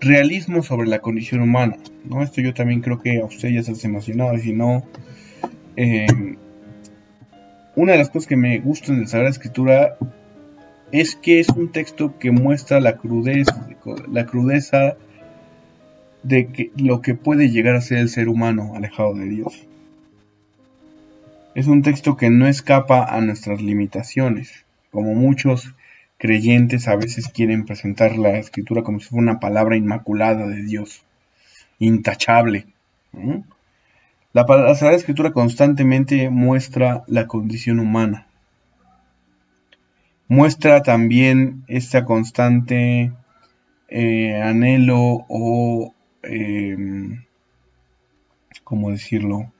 realismo sobre la condición humana, ¿no? Esto yo también creo que a usted ya se ha emocionado, y si no, una de las cosas que me gustan de la Sagrada Escritura es que es un texto que muestra la crudeza de lo que puede llegar a ser el ser humano alejado de Dios. Es un texto que no escapa a nuestras limitaciones, como muchos creyentes a veces quieren presentar la Escritura como si fuera una palabra inmaculada de Dios, intachable. La Sagrada Escritura constantemente muestra la condición humana. Muestra también esta constante anhelo o, ¿cómo decirlo?,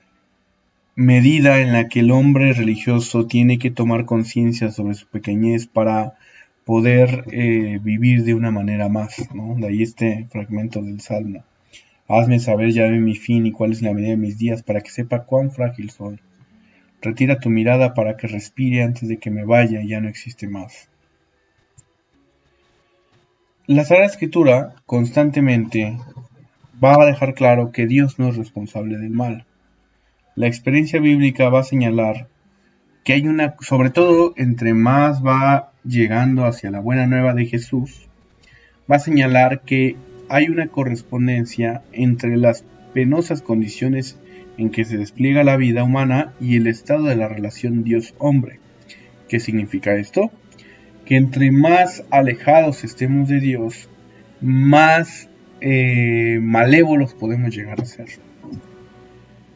medida en la que el hombre religioso tiene que tomar conciencia sobre su pequeñez para poder vivir de una manera más, ¿no? De ahí este fragmento del Salmo. Hazme saber ya de mi fin y cuál es la medida de mis días para que sepa cuán frágil soy. Retira tu mirada para que respire antes de que me vaya y ya no existe más. La Sagrada Escritura constantemente va a dejar claro que Dios no es responsable del mal. La experiencia bíblica va a señalar que hay sobre todo entre más va llegando hacia la buena nueva de Jesús, va a señalar que hay una correspondencia entre las penosas condiciones en que se despliega la vida humana y el estado de la relación Dios-hombre. ¿Qué significa esto? Que entre más alejados estemos de Dios, más malévolos podemos llegar a ser.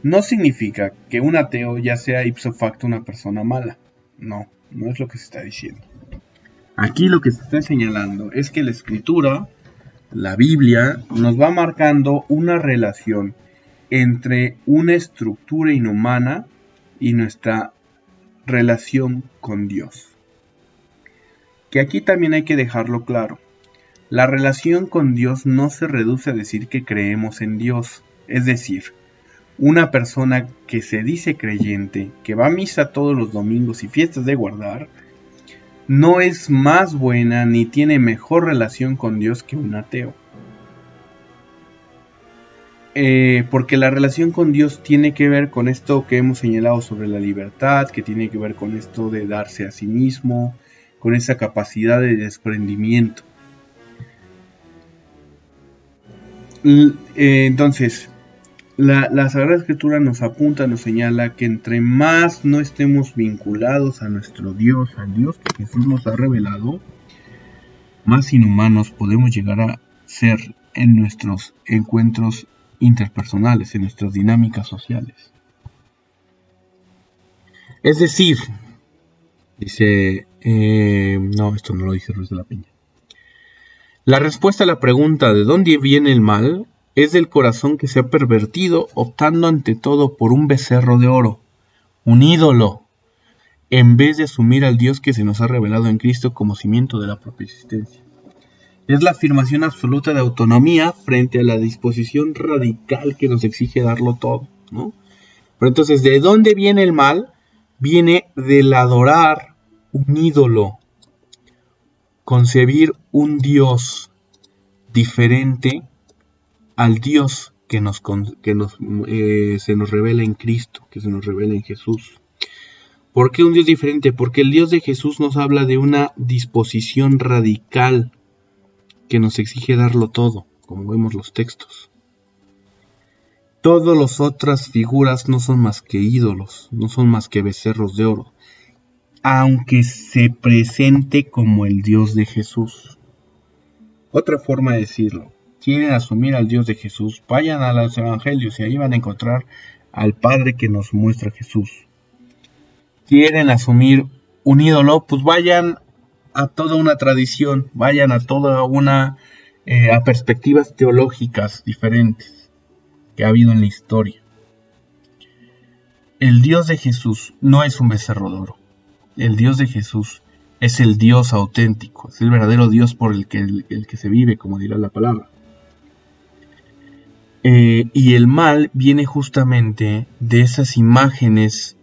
No significa que un ateo ya sea ipso facto una persona mala. No es lo que se está diciendo. Aquí lo que se está señalando es que la Escritura, la Biblia, nos va marcando una relación entre una estructura inhumana y nuestra relación con Dios. Que aquí también hay que dejarlo claro. La relación con Dios no se reduce a decir que creemos en Dios. Es decir, una persona que se dice creyente, que va a misa todos los domingos y fiestas de guardar, no es más buena ni tiene mejor relación con Dios que un ateo. Porque la relación con Dios tiene que ver con esto que hemos señalado sobre la libertad, que tiene que ver con esto de darse a sí mismo, con esa capacidad de desprendimiento. Entonces, la Sagrada Escritura nos apunta, nos señala que entre más no estemos vinculados a nuestro Dios, al Dios que Jesús nos ha revelado, más inhumanos podemos llegar a ser en nuestros encuentros interpersonales, en nuestras dinámicas sociales. Es decir, dice, no, esto no lo dice Ruiz de la Peña. La respuesta a la pregunta ¿de dónde viene el mal? Es del corazón que se ha pervertido, optando ante todo por un becerro de oro, un ídolo, en vez de asumir al Dios que se nos ha revelado en Cristo como cimiento de la propia existencia. Es la afirmación absoluta de autonomía frente a la disposición radical que nos exige darlo todo, ¿no? Pero entonces, ¿de dónde viene el mal? Viene del adorar un ídolo, concebir un Dios diferente al Dios que se nos revela en Cristo, que se nos revela en Jesús. ¿Por qué un Dios diferente? Porque el Dios de Jesús nos habla de una disposición radical que nos exige darlo todo, como vemos los textos. Todas las otras figuras no son más que ídolos, no son más que becerros de oro, aunque se presente como el Dios de Jesús. Otra forma de decirlo, quieren asumir al Dios de Jesús, vayan a los evangelios y ahí van a encontrar al Padre que nos muestra Jesús. Quieren asumir un ídolo, pues vayan a toda una tradición, vayan a toda una a perspectivas teológicas diferentes que ha habido en la historia. El Dios de Jesús no es un becerro de oro. El Dios de Jesús es el Dios auténtico, es el verdadero Dios por el que se vive, como dirá la palabra. Y el mal viene justamente de esas imágenes,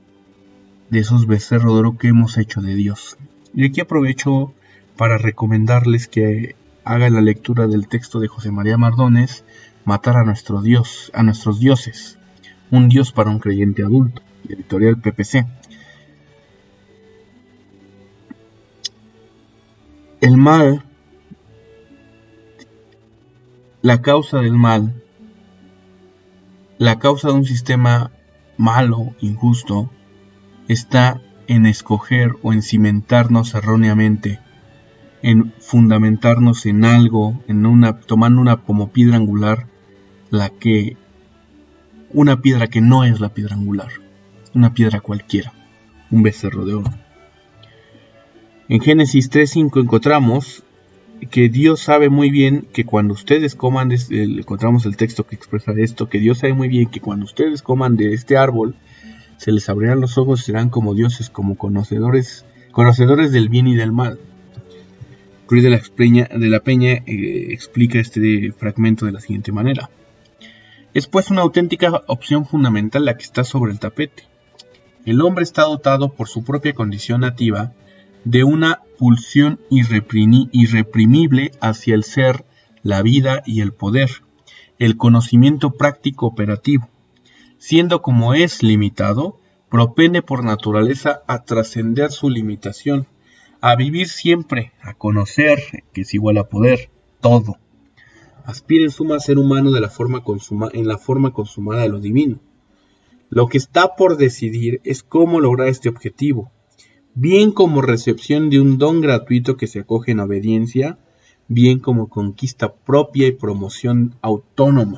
de esos becerros de oro que hemos hecho de Dios. Y aquí aprovecho para recomendarles que hagan la lectura del texto de José María Mardones, Matar a nuestro Dios, a nuestros dioses, un Dios para un creyente adulto, editorial PPC. El mal, la causa del mal, la causa de un sistema malo, injusto, está en escoger o en cimentarnos erróneamente, en fundamentarnos en algo, tomando una como piedra angular, una piedra que no es la piedra angular, una piedra cualquiera, un becerro de oro. En Génesis 3:5 encontramos que Dios sabe muy bien que cuando ustedes coman, encontramos el texto que expresa esto, que Dios sabe muy bien que cuando ustedes coman de este árbol, se les abrirán los ojos y serán como dioses, como conocedores del bien y del mal. Ruiz de la Peña explica este fragmento de la siguiente manera. Es pues una auténtica opción fundamental la que está sobre el tapete. El hombre está dotado por su propia condición nativa de una pulsión irreprimible hacia el ser, la vida y el poder, el conocimiento práctico operativo. Siendo como es limitado, propende por naturaleza a trascender su limitación, a vivir siempre, a conocer, que es igual a poder, todo. Aspira en suma a ser humano en la forma consumada de lo divino. Lo que está por decidir es cómo lograr este objetivo, bien como recepción de un don gratuito que se acoge en obediencia, bien como conquista propia y promoción autónoma.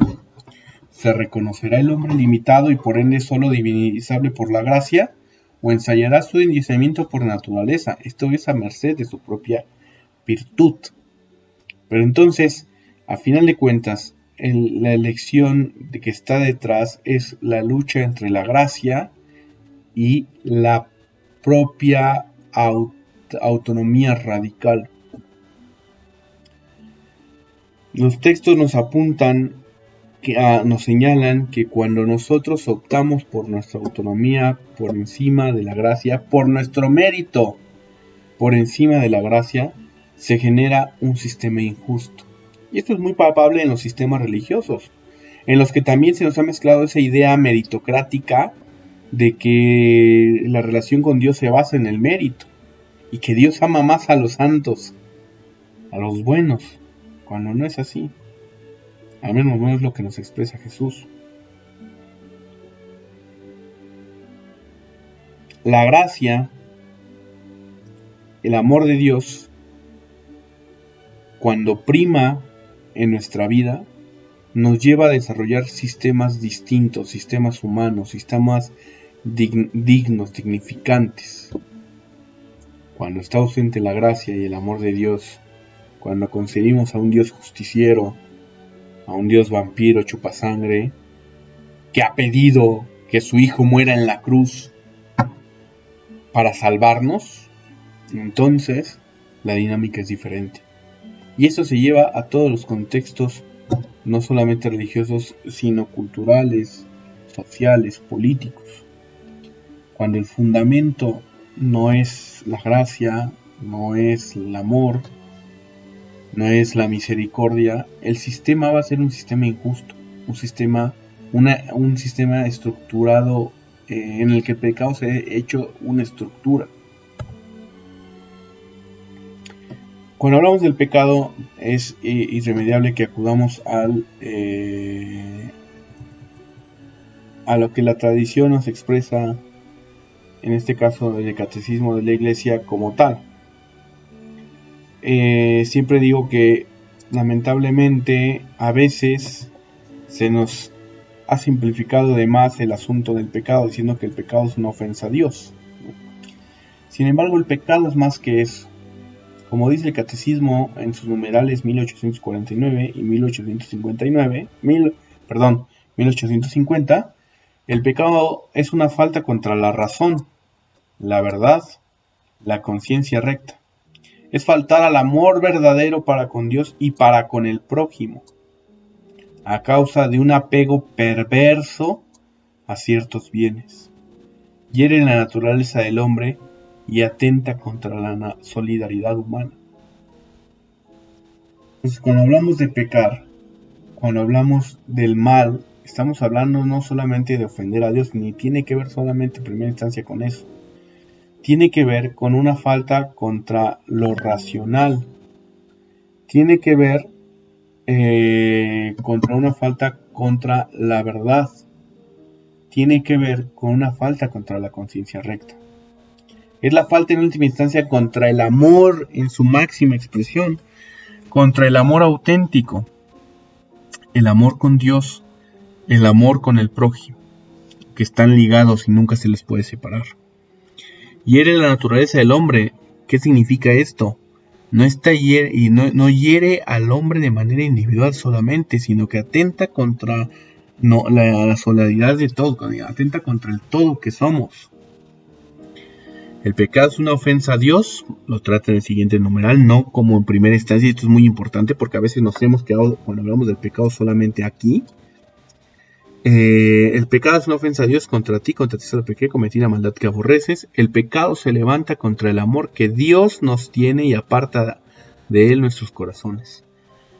¿Se reconocerá el hombre limitado y por ende solo divinizable por la gracia? ¿O ensayará su endiosamiento por naturaleza? Esto es a merced de su propia virtud. Pero entonces, a final de cuentas, la elección de que está detrás es la lucha entre la gracia y la propia autonomía radical. Los textos nos apuntan, nos señalan que cuando nosotros optamos por nuestra autonomía por encima de la gracia, por nuestro mérito por encima de la gracia, se genera un sistema injusto. Y esto es muy palpable en los sistemas religiosos, en los que también se nos ha mezclado esa idea meritocrática de que la relación con Dios se basa en el mérito y que Dios ama más a los santos, a los buenos, cuando no es así. Al menos no es lo que nos expresa Jesús. La gracia, el amor de Dios, cuando prima en nuestra vida, nos lleva a desarrollar sistemas distintos, sistemas humanos, sistemas dignos, dignificantes. Cuando está ausente la gracia y el amor de Dios, cuando concebimos a un Dios justiciero, a un Dios vampiro chupasangre, que ha pedido que su Hijo muera en la cruz para salvarnos, entonces la dinámica es diferente. Y eso se lleva a todos los contextos, no solamente religiosos, sino culturales, sociales, políticos. Cuando el fundamento no es la gracia, no es el amor, no es la misericordia, el sistema va a ser un sistema injusto, un sistema estructurado en el que el pecado se ha hecho una estructura. Cuando hablamos del pecado es irremediable que acudamos a lo que la tradición nos expresa, en este caso del catecismo de la Iglesia como tal. Siempre digo que lamentablemente a veces se nos ha simplificado de más el asunto del pecado, diciendo que el pecado es una ofensa a Dios. Sin embargo, el pecado es más que eso. Como dice el catecismo en sus numerales 1849 y 1850, el pecado es una falta contra la razón, la verdad, la conciencia recta. Es faltar al amor verdadero para con Dios y para con el prójimo, a causa de un apego perverso a ciertos bienes. Hiere la naturaleza del hombre y atenta contra la solidaridad humana. Entonces, cuando hablamos de pecar, cuando hablamos del mal, estamos hablando no solamente de ofender a Dios, ni tiene que ver solamente en primera instancia con eso. Tiene que ver con una falta contra lo racional. Tiene que ver contra una falta contra la verdad. Tiene que ver con una falta contra la conciencia recta. Es la falta en última instancia contra el amor en su máxima expresión, contra el amor auténtico, el amor con Dios, el amor con el prójimo, que están ligados y nunca se les puede separar. Hiere la naturaleza del hombre. ¿Qué significa esto? No hiere al hombre de manera individual solamente, sino que atenta contra la solidaridad de todo, atenta contra el todo que somos. El pecado es una ofensa a Dios, lo trata en el siguiente numeral, no como en primera instancia. Esto es muy importante porque a veces nos hemos quedado cuando hablamos del pecado solamente aquí. El pecado es una ofensa a Dios, contra ti solo pequé, cometí la maldad que aborreces. El pecado se levanta contra el amor que Dios nos tiene y aparta de él nuestros corazones.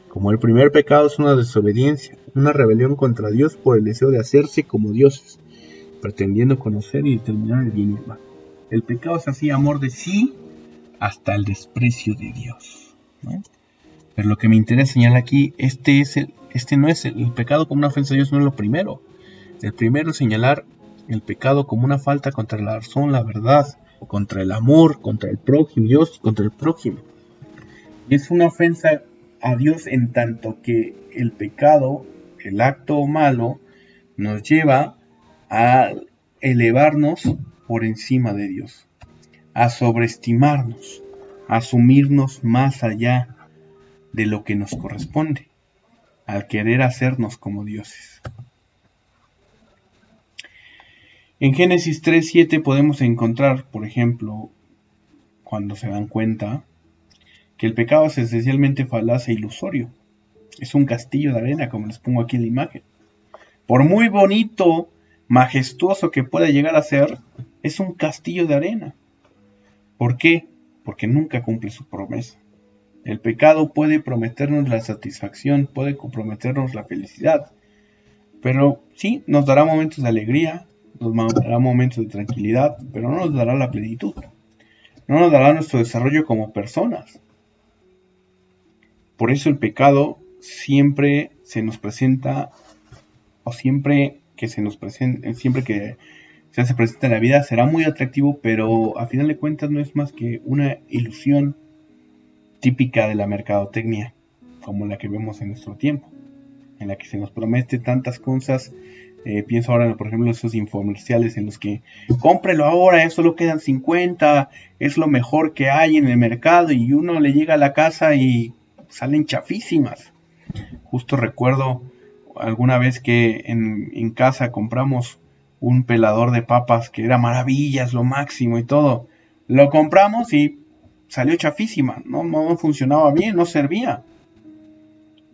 Como el primer pecado es una desobediencia, una rebelión contra Dios por el deseo de hacerse como dioses. pretendiendo conocer y determinar el bien y el mal. El pecado es así, amor de sí hasta el desprecio de Dios, ¿no? Pero lo que me interesa señalar aquí, no es el pecado como una ofensa a Dios, no es lo primero. El primero es señalar el pecado como una falta contra la razón, la verdad, contra el amor, contra el prójimo, Dios, contra el prójimo. Y es una ofensa a Dios en tanto que el pecado, el acto malo, nos lleva a elevarnos por encima de Dios, a sobreestimarnos, a asumirnos más allá de lo que nos corresponde, al querer hacernos como dioses. En Génesis 3:7 podemos encontrar, por ejemplo, cuando se dan cuenta que el pecado es esencialmente falaz e ilusorio. Es un castillo de arena, como les pongo aquí en la imagen. Por muy bonito, majestuoso que pueda llegar a ser, es un castillo de arena. ¿Por qué? Porque nunca cumple su promesa. El pecado puede prometernos la satisfacción, puede comprometernos la felicidad, pero sí, nos dará momentos de alegría, nos dará momentos de tranquilidad, pero no nos dará la plenitud. No nos dará nuestro desarrollo como personas. Por eso el pecado siempre se nos presenta, o siempre que se hace presente en la vida, será muy atractivo, pero a final de cuentas no es más que una ilusión típica de la mercadotecnia, como la que vemos en nuestro tiempo, en la que se nos promete tantas cosas. Pienso ahora, por ejemplo, en esos infomerciales en los que cómprelo ahora, solo quedan 50, es lo mejor que hay en el mercado, y uno le llega a la casa y salen chafísimas. Justo recuerdo alguna vez que en casa compramos un pelador de papas que era maravillas, lo máximo y todo. Lo compramos y salió chafísima, no funcionaba bien, no servía.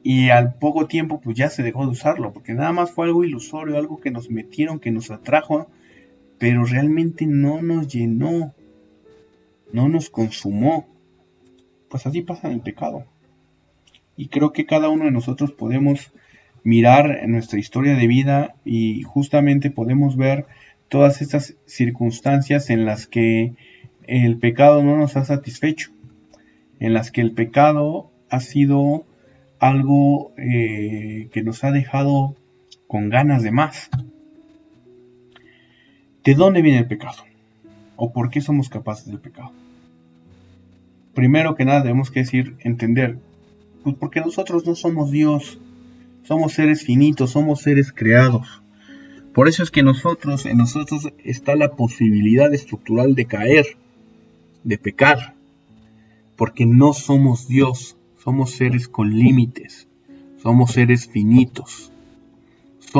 Y al poco tiempo pues ya se dejó de usarlo, porque nada más fue algo ilusorio, algo que nos metieron, que nos atrajo, pero realmente no nos llenó, no nos consumó. Pues así pasa en el pecado. Y creo que cada uno de nosotros podemos mirar en nuestra historia de vida y justamente podemos ver todas estas circunstancias en las que el pecado no nos ha satisfecho, en las que el pecado ha sido algo que nos ha dejado con ganas de más. ¿De dónde viene el pecado? ¿O por qué somos capaces del pecado? Primero que nada debemos que entender, pues porque nosotros no somos Dios, somos seres finitos, somos seres creados. Por eso es que en nosotros está la posibilidad estructural de caer, de pecar, porque no somos Dios, somos seres con límites, somos seres finitos.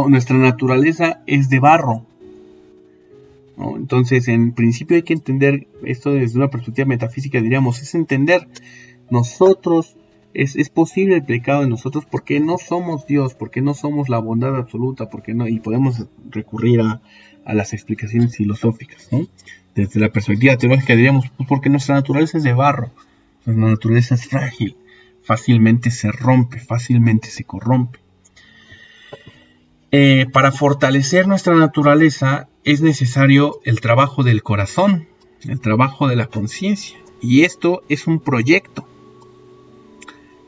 Nuestra naturaleza es de barro, ¿no? Entonces, en principio hay que entender esto desde una perspectiva metafísica, diríamos, es entender nosotros, es posible el pecado en nosotros porque no somos Dios, porque no somos la bondad absoluta, porque no, y podemos recurrir a las explicaciones filosóficas, ¿no? Desde la perspectiva teológica diríamos, pues porque nuestra naturaleza es de barro, nuestra naturaleza es frágil, fácilmente se rompe, fácilmente se corrompe. Para fortalecer nuestra naturaleza es necesario el trabajo del corazón, el trabajo de la conciencia, y esto es un proyecto.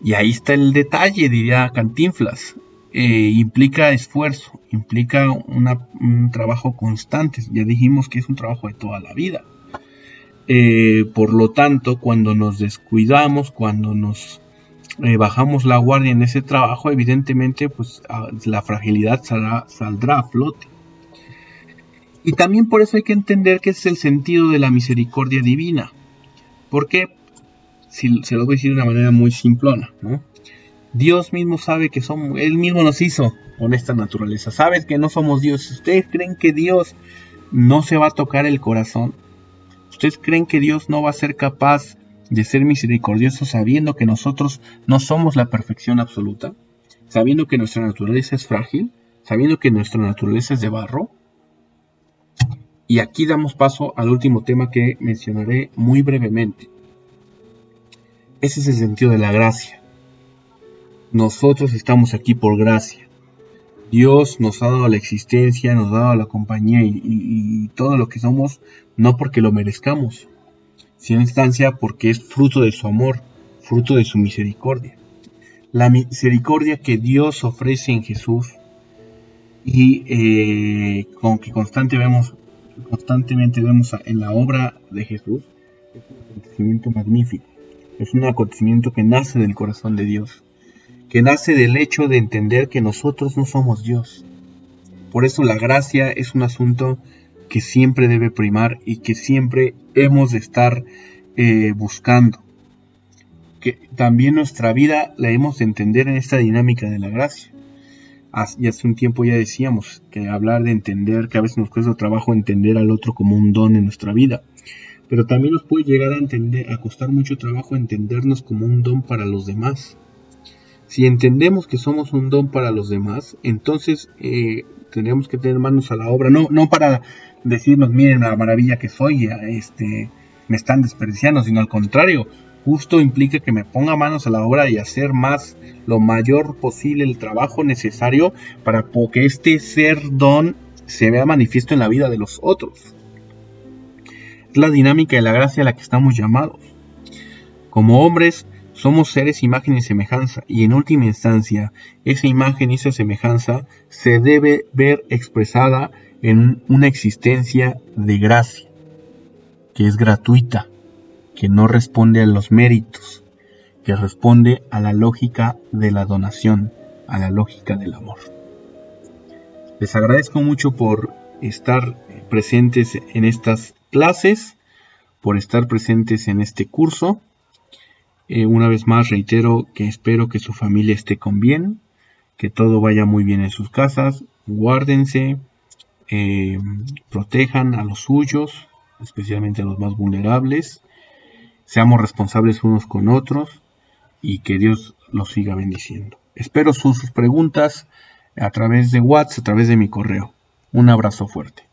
Y ahí está el detalle, diría Cantinflas. Implica esfuerzo, implica un trabajo constante. Ya dijimos que es un trabajo de toda la vida. Por lo tanto, cuando nos descuidamos, cuando nos bajamos la guardia en ese trabajo, evidentemente pues la fragilidad saldrá a flote. Y también por eso hay que entender que es el sentido de la misericordia divina. Porque, si se lo voy a decir de una manera muy simplona, ¿no? Dios mismo sabe que Él mismo nos hizo con esta naturaleza. Sabe que no somos Dios. ¿Ustedes creen que Dios no se va a tocar el corazón? ¿Ustedes creen que Dios no va a ser capaz de ser misericordioso sabiendo que nosotros no somos la perfección absoluta? Sabiendo que nuestra naturaleza es frágil, sabiendo que nuestra naturaleza es de barro. Y aquí damos paso al último tema que mencionaré muy brevemente. Ese es el sentido de la gracia. Nosotros estamos aquí por gracia. Dios nos ha dado la existencia, nos ha dado la compañía y todo lo que somos, no porque lo merezcamos, sino en instancia porque es fruto de su amor, fruto de su misericordia. La misericordia que Dios ofrece en Jesús y con que constantemente vemos en la obra de Jesús, es un acontecimiento magnífico. Es un acontecimiento que nace del corazón de Dios, que nace del hecho de entender que nosotros no somos Dios. Por eso la gracia es un asunto que siempre debe primar y que siempre hemos de estar buscando. Que también nuestra vida la hemos de entender en esta dinámica de la gracia. Y hace un tiempo ya decíamos que hablar de entender, que a veces nos cuesta trabajo entender al otro como un don en nuestra vida, pero también nos puede llegar a costar mucho trabajo entendernos como un don para los demás. Si entendemos que somos un don para los demás, entonces tendríamos que tener manos a la obra, no para decirnos, miren la maravilla que soy, me están despreciando, sino al contrario, justo implica que me ponga manos a la obra y hacer lo mayor posible el trabajo necesario para que este ser don se vea manifiesto en la vida de los otros. Es la dinámica de la gracia a la que estamos llamados. Como hombres, somos seres imagen y semejanza, y en última instancia, esa imagen y esa semejanza se debe ver expresada en una existencia de gracia, que es gratuita, que no responde a los méritos, que responde a la lógica de la donación, a la lógica del amor. Les agradezco mucho por estar presentes en estas clases, por estar presentes en este curso. Una vez más reitero que espero que su familia esté con bien, que todo vaya muy bien en sus casas, guárdense, protejan a los suyos, especialmente a los más vulnerables, seamos responsables unos con otros y que Dios los siga bendiciendo. Espero sus preguntas a través de WhatsApp, a través de mi correo. Un abrazo fuerte.